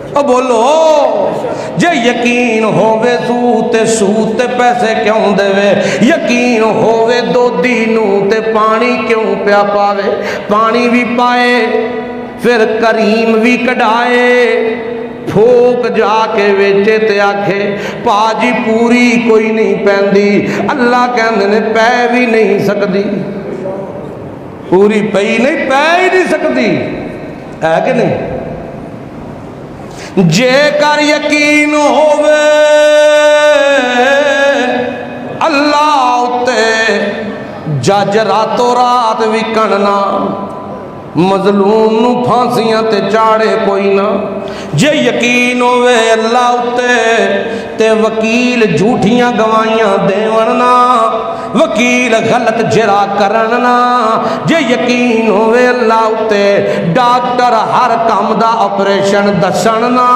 او بولو جے یقین ہووے سود تے پیسے کیوں دے یقین ہووے دودھی نو تے پانی کیوں پیا پاوے پانی بھی پائے پھر کریم بھی کڈائے پھوک جا کے ویچے تے آکھے پاجی پوری کوئی نہیں پیندی اللہ کہندے نے پے بھی نہیں سکدی پوری پئی نہیں پے ہی نہیں سکدی ہے کہ نہیں جے کر یقین ہووے اللہ اتے جج راتوں رات وکڑنا مظلوم نو پھانسیاں تے چاڑے کوئی نہ جے یقین ہووے اللہ اتے تے وکیل جھوٹیاں گوائیاں دیوننا وکیل غلط جرا کرنا جے یقین ہووے اللہ اتے ڈاکٹر ہر کام دا آپریشن دسنا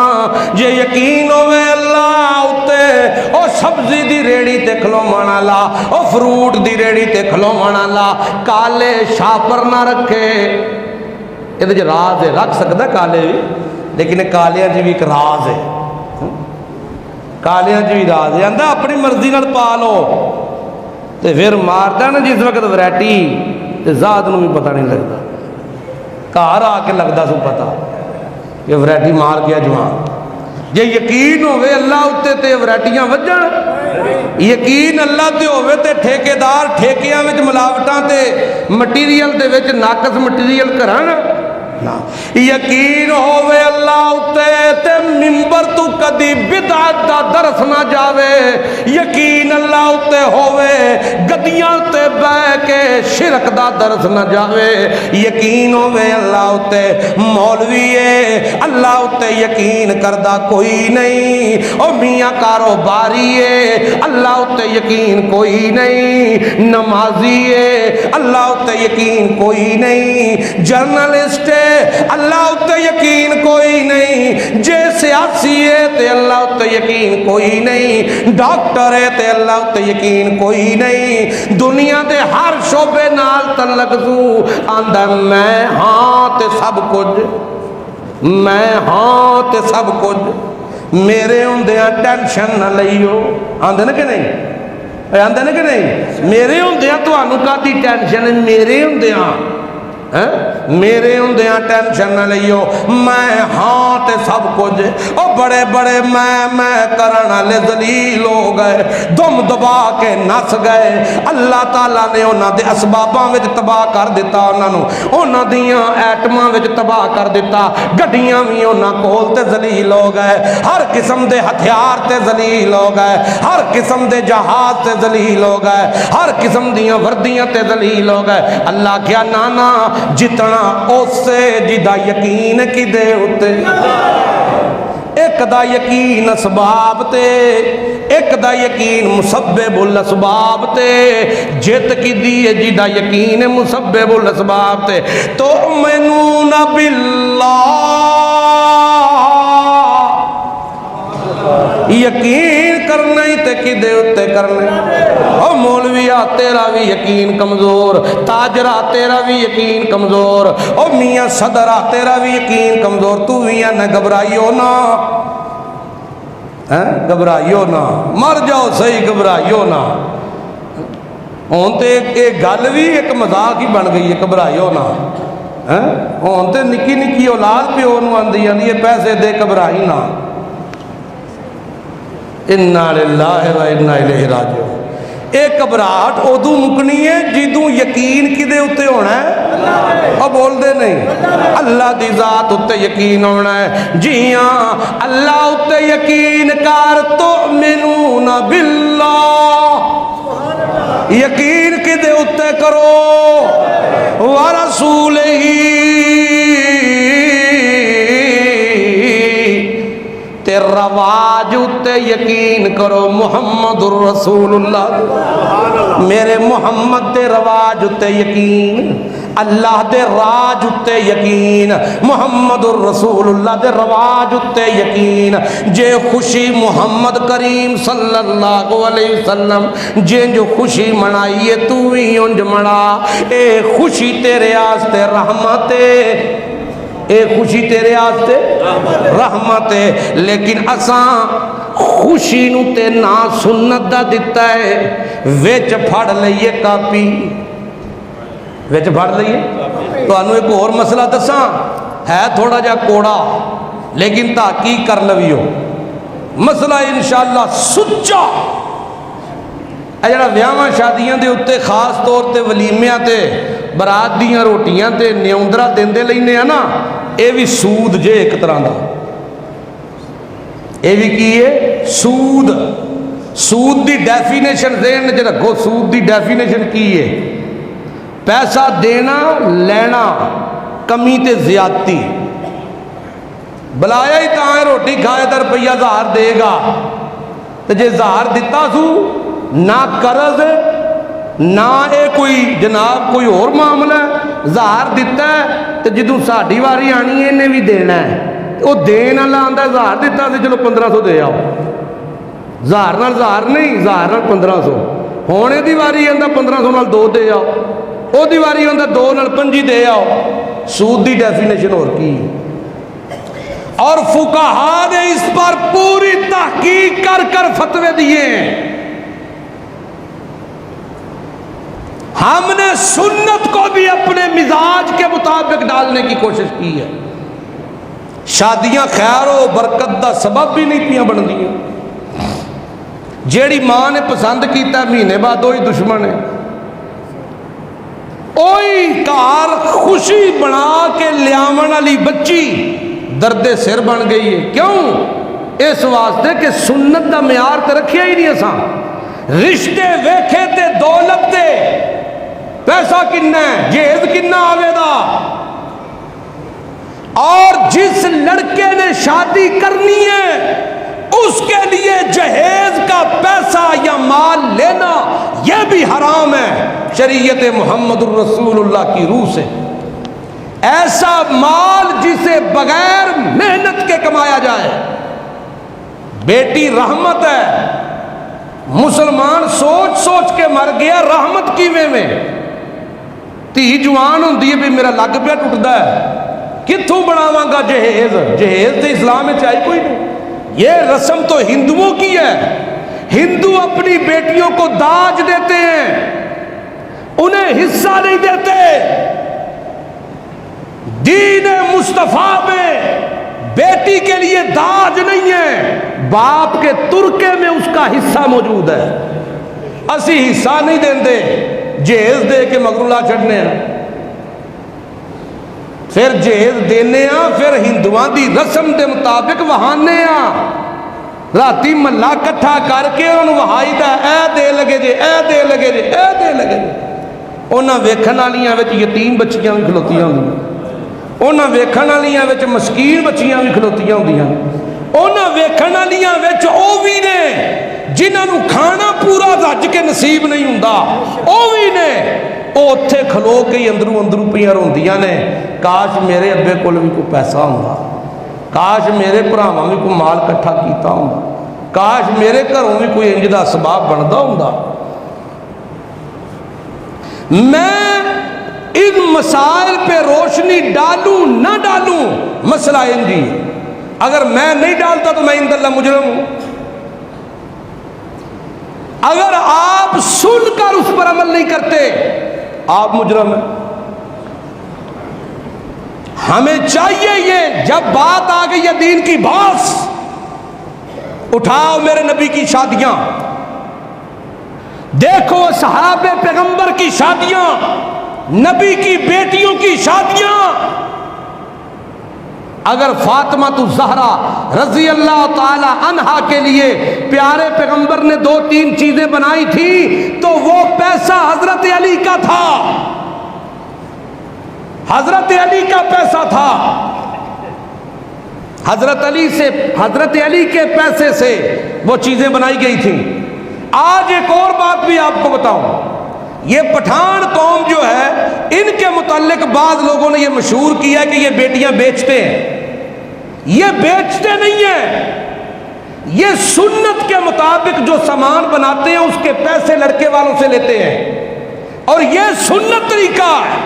جے یقین ہووے اللہ اتے او سبزی دی ریڑی تے کھلوون والا او فروٹ دی ریڑی تے کھلوون والا کالے شاپر نہ رکھے یہ جو راز ہے رکھ سکتا کالے بھی لیکن کالیاں جی بھی ایک راز ہے کالیاں جی بھی راز ہے آندا اپنی مرضی نال پا لو تے پھر ماردا نا جس وقت ویرائٹی تے ذات نو بھی پتہ نہیں لگتا گھر آ کے لگتا سو پتہ کہ ویرائٹی مار گیا جوان جے یقین ہوئے اللہ اتے تے ویرائٹیاں وجن یقین اللہ تے ہوئے تے ٹھیکیدار ٹھیکیاں وچ ملاوٹاں تے مٹیریل دے وچ ناقص مٹیریل کرن یقین ہووے اللہ اتے تے منبر تو کدی بدعت دا درس نہ جاوے یقین اللہ اتے ہووے گدیاں تے بہ کے شرک دا درس نہ جاوے یقین ہووے اللہ اتے مولوی ہے اللہ اتے یقین کردہ کوئی نہیں او میاں کاروباری ہے اللہ اتے یقین کوئی نہیں نمازی ہے اللہ اتے یقین کوئی نہیں جرنلسٹ ہے اللہ اتے یقین کوئی نہیں جے سیاسی ہے تے اللہ اتے یقین کوئی نہیں ڈاکٹر ہے تے اللہ اتے یقین کوئی نہیں دنیا دے ہر شعبے نال تعلق تو آندا میں ہاں تے سب کچھ میں ہاں تے سب کچھ میرے ہوندیاں ٹینشن نہ لئیو. آندے نا کہ نہیں؟ آندے نا کہ نہیں؟ میرے ہوندیاں تانوں کادی ٹینشن ہے؟ میرے ہوندیاں میرے ہوندیاں ٹینشن نہ لئیو. میں ہاں تے سب کچھ. او بڑے بڑے میں کرن والے ذلیل ہو گئے, دم دبا کے نس گئے. اللہ تعالیٰ نے انہاں دے اسباباں وچ تباہ کر دیتا, انہاں دیاں ایٹماں وچ تباہ کر دیتا. گڈیاں وی انہاں کول تے ذلیل ہو گئے, ہر قسم دے ہتھیار تے ذلیل ہو گئے, ہر قسم دے جہاز تے ذلیل ہو گئے, ہر قسم دیاں وردیاں تے ذلیل ہو گئے. اللہ کیا نانا جتنا اسے جدا یقین کی دے ہوتے, ایک دا یقین اسباب تے, ایک دا یقین مسبب الاسباب تے, جت کی دیئے جدا یقین مسبب الاسباب تے. تؤمنون باللہ, یقین کرنا ہی تے کی دے ہوتے کرنے. او مولویہ تیرا بھی یقین کمزور, تاجرہ تیرا بھی یقین کمزور, او میاں صدرہ تیرا بھی یقین کمزور. تو میاں نہ گھبرائیو نا, گھبرائیو نا, مر جاؤ صحیح گھبرائیو نا. ہون تے ایک گل بھی ایک مذاق ہی بن گئی ہے, گھبرائیو نا. ہون تے نکی نکی اولاد پیو نو آندی آندی یہ پیسے دے گھبرائی نا. انا للہ و انا الیہ راجعون. ایک گھبراہٹ ادو مکنی ہے جدوں یقین کدے اتے ہونا ہے, اور بول دے نہیں, اللہ دی ذات اتے یقین ہونا ہے. جی ہاں اللہ اتے یقین کر. تؤمنون باللہ, یقین کدے اتے کرو, ورسولہ, تے رواج اتے یقین کرو. محمد الرسول اللہ, میرے محمد دے رواج اتے یقین, اللہ دے راج اتے یقین, محمد الرسول اللہ دے رواج اتے یقین. جے خوشی محمد کریم صلی اللہ علیہ وسلم جے جو خوشی منائیے تو ہی انج منا. اے خوشی تیرے آستے رحمت ہے, اے خوشی تیرے آستے رحمت ہے. لیکن اساں خوشی نو تے نا سنت دا دیتا ہے, ویچ پھڑ لئیے کاپی, ویچ پھڑ لئیے. تو انہوں ایک اور مسئلہ دساں, ہے تھوڑا جا کوڑا لیکن تحقیق کر لویو. مسئلہ انشاءاللہ سچا اے جڑا ویاواں شادیاں دے اتے خاص طور تے ولیمیاں تے برات دیاں روٹیاں تے نیوندرا دیندے لینے ہیں نا, اے بھی سود جے ایک طرح دا, اے بھی کیے سود. سود دی ڈیفینیشن ذہن جے رکھو, سود دی ڈیفینیشن کیے پیسہ دینا لینا, کمی تے زیادتی. بلایا ہی تاں روٹی کھائے تا روپیہ 1000 دے گا, تے جے 1000 دیتا سو نہ قرض نہ اے کوئی جناب کوئی اور معاملہ ہے, 1000 دیتا ہے تے جدوں ساڈی واری آنی ہے انہیں بھی دینا ہے. وہ دین والا آندا 1000 دیتا سی چلو 1500 دے آؤ, 1000 نال 1000 نہیں, 1000 نال 1500. ہونے دی واری آندا 1500 نال 2 دے آؤ, او دی واری آندا 2 نال 5 دے آؤ. سود دی ڈیفینیشن اور کی, اور فقہا نے اس پر پوری تحقیق کر کر فتوے دیے ہیں. ہم نے سنت کو بھی اپنے مزاج کے مطابق ڈالنے کی کوشش کی ہے. شادیاں خیر و برکت دا سبب بھی نہیں پیاں بن دیاں. جیڑی ماں نے پسند کیتا مہینے بعد وہی دشمن ہے, اوہی کار خوشی بنا کے لیاون والی بچی درد سر بن گئی ہے. کیوں؟ اس واسطے کہ سنت دا معیار تے رکھیا ہی نہیں اساں. رشتے ویکھے تے دولت تے پیسہ کنا ہے, جہیز کنا آوے دا, اور جس لڑکے نے شادی کرنی ہے اس کے لیے جہیز کا پیسہ یا مال لینا یہ بھی حرام ہے شریعت محمد الرسول اللہ کی روح سے. ایسا مال جسے بغیر محنت کے کمایا جائے. بیٹی رحمت ہے, مسلمان سوچ سوچ کے مر گیا رحمت کیویں میں. تھی جوان ہوندی ہے بھی میرا لگ پیا ٹوٹدا ہے, کتوں بناواں گا جہیز؟ جہیز تو اسلام میں چاہیے کوئی نہیں. یہ رسم تو ہندوؤں کی ہے. ہندو اپنی بیٹیوں کو داج دیتے ہیں, انہیں حصہ نہیں دیتے. دین مصطفیٰ میں بیٹی کے لیے داج نہیں ہے, باپ کے ترکے میں اس کا حصہ موجود ہے. اسی حصہ نہیں دیندے, جہیز دے کے مگروں لا چھڑنے ہیں. پھر جہیز دینے ہاں, پھر ہندوان دی رسم دے مطابق وہانے ہاں. راتی ملا کٹھا کر کے انہوں وہائی دا اے دے لگے جے, اے دے لگے جے, اے دے لگے جے. انہاں ویکھن والیاں وچ یتیم بچیاں بھی کھلوتیاں ہوندیاں, انہاں ویکھن والیاں وچ مسکین بچیاں بھی کھلوتیاں ہوندیاں, انہاں ویکھن والیاں وچ او وی نے جنہاں نوں کھانا پورا رج کے نصیب نہیں ہوندا, او وی نے او اتھے کھلو کے اندروں اندروں پیاں روندیاں نے, کاش میرے ابے کول بھی کوئی پیسہ ہوندا, کاش میرے بھراواں بھی کوئی مال کٹھا کیتا ہوندا, کاش میرے گھروں بھی کوئی انج دا اسباب بندا ہوندا. میں ان مسائل پہ روشنی ڈالوں نہ ڈالوں مسئلہ ان جی, اگر میں نہیں ڈالتا تو میں عند اللہ مجرم ہوں. اگر آپ سن کر اس پر عمل نہیں کرتے آپ مجرم ہیں. ہمیں چاہیے یہ جب بات آ گئی ہے دین کی باس, اٹھاؤ میرے نبی کی شادیاں, دیکھو صحابہ پیغمبر کی شادیاں, نبی کی بیٹیوں کی شادیاں. اگر فاطمہ الزہرا رضی اللہ تعالی عنہا کے لیے پیارے پیغمبر نے 2-3 چیزیں بنائی تھی تو وہ پیسہ حضرت علی کا تھا, حضرت علی کا پیسہ تھا. حضرت علی کے پیسے سے وہ چیزیں بنائی گئی تھیں. آج ایک اور بات بھی آپ کو بتاؤں, یہ پٹھان قوم جو ہے ان کے متعلق بعض لوگوں نے یہ مشہور کیا کہ یہ بیٹیاں بیچتے ہیں. یہ بیچتے نہیں ہیں, یہ سنت کے مطابق جو سامان بناتے ہیں اس کے پیسے لڑکے والوں سے لیتے ہیں, اور یہ سنت طریقہ ہے.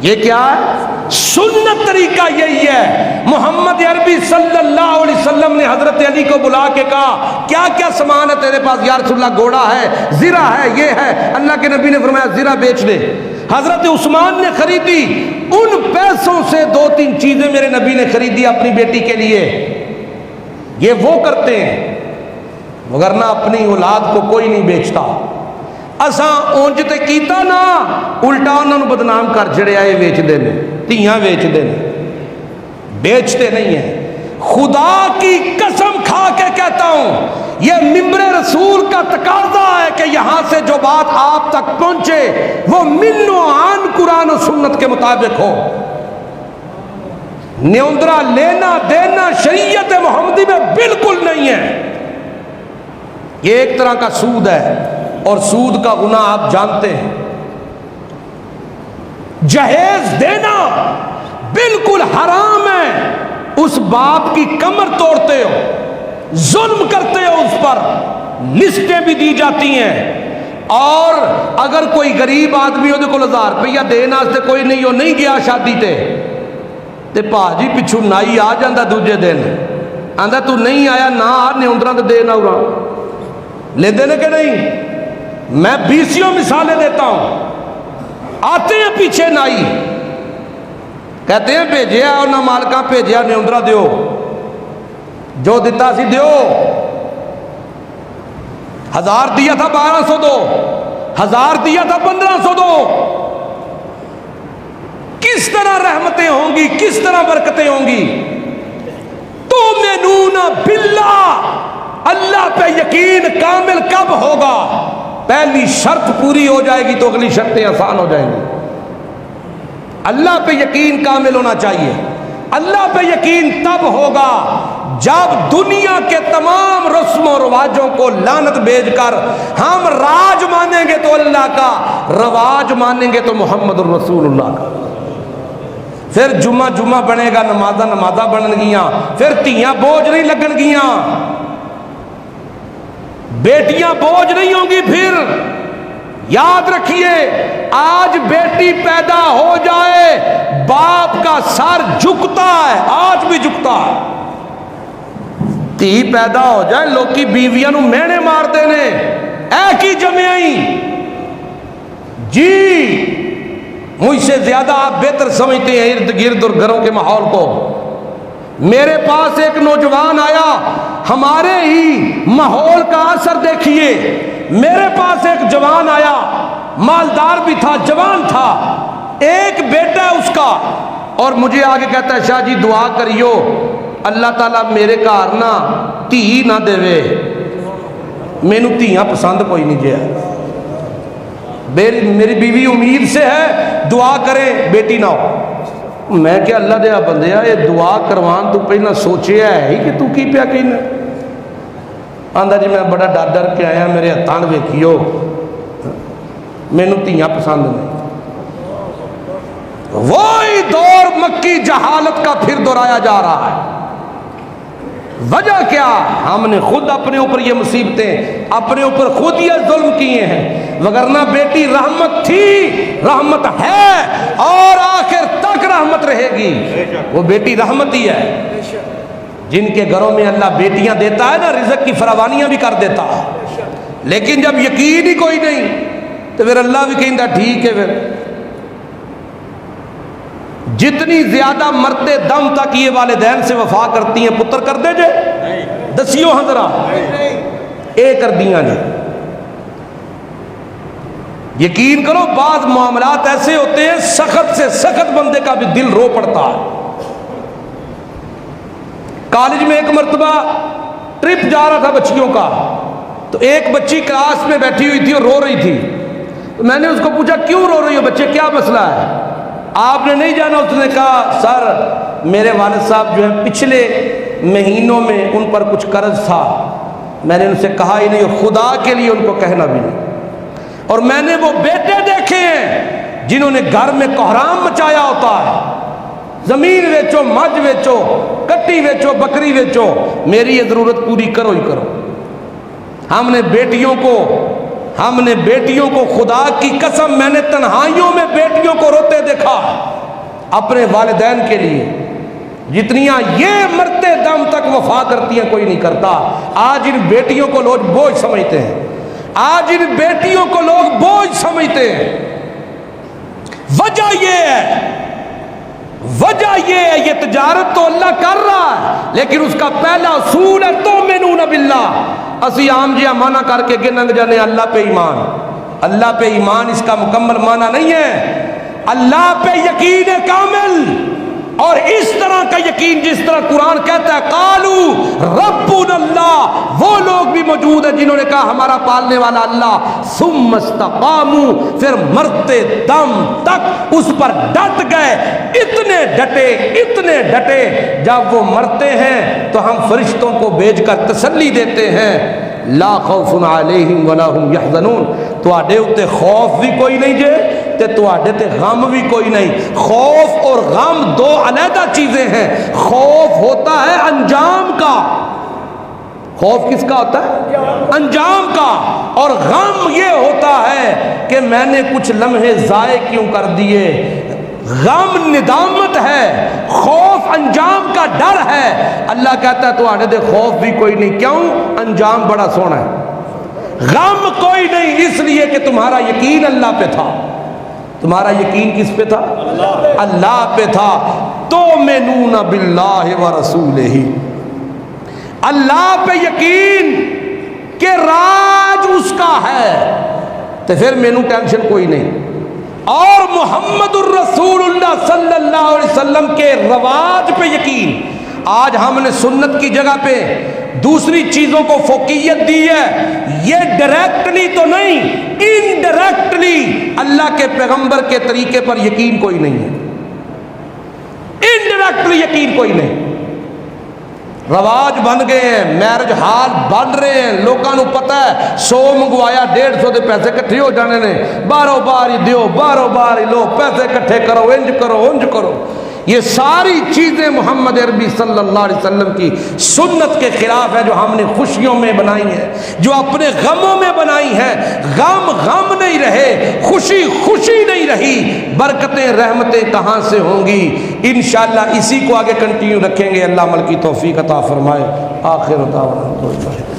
یہ کیا ہے؟ سنت طریقہ یہی ہے. محمد عربی صلی اللہ علیہ وسلم نے حضرت علی کو بلا کے کہا کیا کیا سامان ہے تیرے پاس؟ یا رسول اللہ گھوڑا ہے, زرہ ہے, یہ ہے. اللہ کے نبی نے فرمایا زرہ بیچ دے. حضرت عثمان نے خریدی, ان پیسوں سے 2-3 چیزیں میرے نبی نے خریدی اپنی بیٹی کے لیے. یہ وہ کرتے ہیں, وگرنہ اپنی اولاد کو کوئی نہیں بیچتا. اساں اونج تے کیتا نا, الٹا انہوں نے بدنام کر چھڑیا, یہ ویچ دے نے, تیاں ویچ دے نے, بیچتے نہیں ہیں. خدا کی قسم کھا کے کہتا ہوں یہ ممبر رسول کا تقاضا ہے کہ یہاں سے جو بات آپ تک پہنچے وہ من و عن قرآن و سنت کے مطابق ہو. نیوندرا لینا دینا شریعت محمدی میں بالکل نہیں ہے. یہ ایک طرح کا سود ہے, اور سود کا گناہ آپ جانتے ہیں. جہیز دینا بالکل حرام ہے. اس باپ کی کمر توڑتے ہو, ظلم کرتے ہو اس پر, لسٹیں بھی دی جاتی ہیں. اور اگر کوئی غریب آدمی ہو کو 1000 روپیہ دینا سے کوئی نہیں ہو, نہیں گیا شادی تے پاجی پچھو نائی آ جاندہ دوجے دن آندہ تو نہیں آیا نہ آ نیوندرہ تو دے نہ اڑا لے دینے کے نہیں. میں 20 مثالیں دیتا ہوں. آتے ہیں پیچھے نائی, کہتے ہیں بھیجیا اور نہ مالکاں بھیجیا نیوندرہ دیو, جو دیتا سی دیو. 1000 دیا تھا 1200 دو, 1000 دیا تھا 1500 دو. کس طرح رحمتیں ہوں گی, کس طرح برکتیں ہوں گی. تؤمنون باللہ, اللہ پہ یقین کامل کب ہوگا؟ پہلی شرط پوری ہو جائے گی تو اگلی شرطیں آسان ہو جائیں گی. اللہ پہ یقین کامل ہونا چاہیے. اللہ پہ یقین تب ہوگا جب دنیا کے تمام رسم و رواجوں کو لعنت بھیج کر ہم راج مانیں گے تو اللہ کا, رواج مانیں گے تو محمد الرسول اللہ کا. پھر جمعہ بنے گا, نمازہ بنن گیاں, پھر تیاں بوجھ نہیں لگن گیاں, بیٹیاں بوجھ نہیں ہوں گی. پھر یاد رکھیے, آج بیٹی پیدا ہو جائے, باپ سر جھکتا ہے، آج بھی جھکتا ہے۔ تھی پیدا ہو جائے لوکی بیویاں نو مینے مارتے نے، اے کی جمعی جی مجھ سے زیادہ آپ بہتر سمجھتے ہیں ارد گرد اور گھروں کے ماحول کو۔ میرے پاس ایک نوجوان آیا، ہمارے ہی ماحول کا اثر دیکھیے۔ میرے پاس ایک جوان آیا، مالدار بھی تھا، جوان تھا، ایک بیٹا ہے اس کا، اور مجھے آگے کہتا ہے شاہ جی دعا کریو اللہ تعالیٰ میرے گھر نہ دھی نہ دے، مینو دھیاں پسند کوئی نہیں جی، میری بیوی امید سے ہے دعا کرے بیٹی نہ ہو۔ میں کہ اللہ دیا بندیا یہ دعا کروان تو پہلے سوچیا ہے ہی کہ تو کی پیا کہنا؟ آندا جی میں بڑا ڈر ڈر کے آیا، میرے ہاتھاں ویکھیو مینو دھیاں پسند نہیں۔ وہی دور مکی جہالت کا پھر دہرایا جا رہا ہے۔ وجہ کیا؟ ہم نے خود اپنے اوپر یہ مصیبتیں، اپنے اوپر خود یہ ظلم کیے ہیں، وگرنہ بیٹی رحمت تھی، رحمت ہے اور آخر تک رحمت رہے گی۔ وہ بیٹی رحمت ہی ہے۔ جن کے گھروں میں اللہ بیٹیاں دیتا ہے نا، رزق کی فراوانیاں بھی کر دیتا ہے، لیکن جب یقین ہی کوئی نہیں تو پھر اللہ بھی کہتا ٹھیک ہے۔ پھر جتنی زیادہ مرتے دم تک یہ والدین سے وفا کرتی ہیں، پتر کر دے جے دسیوں حضرہ اے کر دیاں نے۔ یقین کرو بعض معاملات ایسے ہوتے ہیں سخت سے سخت بندے کا بھی دل رو پڑتا ہے۔ کالج میں ایک مرتبہ ٹرپ جا رہا تھا بچیوں کا، تو ایک بچی کلاس میں بیٹھی ہوئی تھی اور رو رہی تھی۔ تو میں نے اس کو پوچھا کیوں رو رہی ہو بچے، کیا مسئلہ ہے؟ آپ نے نہیں جانا؟ اس نے کہا سر میرے والد صاحب جو ہے پچھلے مہینوں میں ان پر کچھ قرض تھا، میں نے ان سے کہا ہی نہیں، خدا کے لیے ان کو کہنا بھی نہیں۔ اور میں نے وہ بیٹے دیکھے ہیں جنہوں نے گھر میں کوہرام مچایا ہوتا ہے، زمین ویچو، مجھ ویچو، کٹی ویچو، بکری ویچو، میری یہ ضرورت پوری کرو ہی کرو۔ ہم نے بیٹیوں کو خدا کی قسم میں نے تنہائیوں میں بیٹیوں کو روتے دیکھا اپنے والدین کے لیے، جتنیاں یہ مرتے دم تک وفا کرتی ہیں کوئی نہیں کرتا۔ آج ان بیٹیوں کو لوگ بوجھ سمجھتے ہیں، آج ان بیٹیوں کو لوگ بوجھ سمجھتے ہیں۔ وجہ یہ ہے یہ تجارت تو اللہ کر رہا ہے، لیکن اس کا پہلا اصول ہے تؤمنون باللہ۔ اسی عام جہاں معنی کر کے گنگ جانے اللہ پہ ایمان، اللہ پہ ایمان اس کا مکمل معنی نہیں ہے، اللہ پہ یقین کامل، اور اس طرح کا یقین جس طرح قرآن کہتا ہے قالوا ربنا اللہ، وہ لوگ بھی موجود ہیں جنہوں نے کہا ہمارا پالنے والا اللہ، ثم استقاموا، پھر مرتے دم تک اس پر ڈٹ گئے، اتنے ڈٹے جب وہ مرتے ہیں تو ہم فرشتوں کو بھیج کر تسلی دیتے ہیں لا خوف علیہم ولا هم یحزنون، تواڈے اوتے خوف بھی کوئی نہیں جے تے تواڈے تے غم بھی کوئی نہیں۔ خوف اور غم دو علیحدہ چیزیں ہیں۔ خوف ہوتا ہے انجام کا، خوف کس کا ہوتا ہے؟ انجام کا، اور غم یہ ہوتا ہے کہ میں نے کچھ لمحے ضائع کیوں کر دیے۔ غم ندامت ہے، خوف انجام کا ڈر ہے۔ اللہ کہتا ہے تواڈے دے خوف بھی کوئی نہیں، کیوں؟ انجام بڑا سونا ہے۔ غم کوئی نہیں اس لیے کہ تمہارا یقین اللہ پہ تھا۔ تمہارا یقین کس پہ تھا؟ اللہ پہ تھا۔ تؤمنون باللہ ورسولہ، اللہ پہ یقین کہ راج اس کا ہے، تو پھر مینوں ٹینشن کوئی نہیں۔ اور محمد الرسول اللہ صلی اللہ علیہ وسلم کے رواج پہ یقین۔ آج ہم نے سنت کی جگہ پہ دوسری چیزوں کو فوقیت دی ہے، یہ ڈائریکٹلی تو نہیں، انڈائریکٹلی اللہ کے پیغمبر کے طریقے پر یقین کوئی نہیں ہے، انڈائریکٹلی یقین کوئی نہیں۔ رواج بن گئے ہیں، میرج ہال بن رہے ہیں، لوگوں کو پتہ ہے 100 منگوایا 150 دے پیسے کٹھے ہو جانے نے، بارو بار ہی دیو، بارو بار ہی لو، پیسے کٹھے کرو، انج کرو۔ یہ ساری چیزیں محمد عربی صلی اللہ علیہ وسلم کی سنت کے خلاف ہے، جو ہم نے خوشیوں میں بنائی ہیں، جو اپنے غموں میں بنائی ہیں۔ غم نہیں نہیں رہے، خوشی خوشی نہیں رہی، برکتیں رحمتیں کہاں سے ہوں گی؟ انشاءاللہ اسی کو آگے کنٹینیو رکھیں گے۔ اللہ عمل کی توفیق عطا فرمائے۔ آخر دعوانا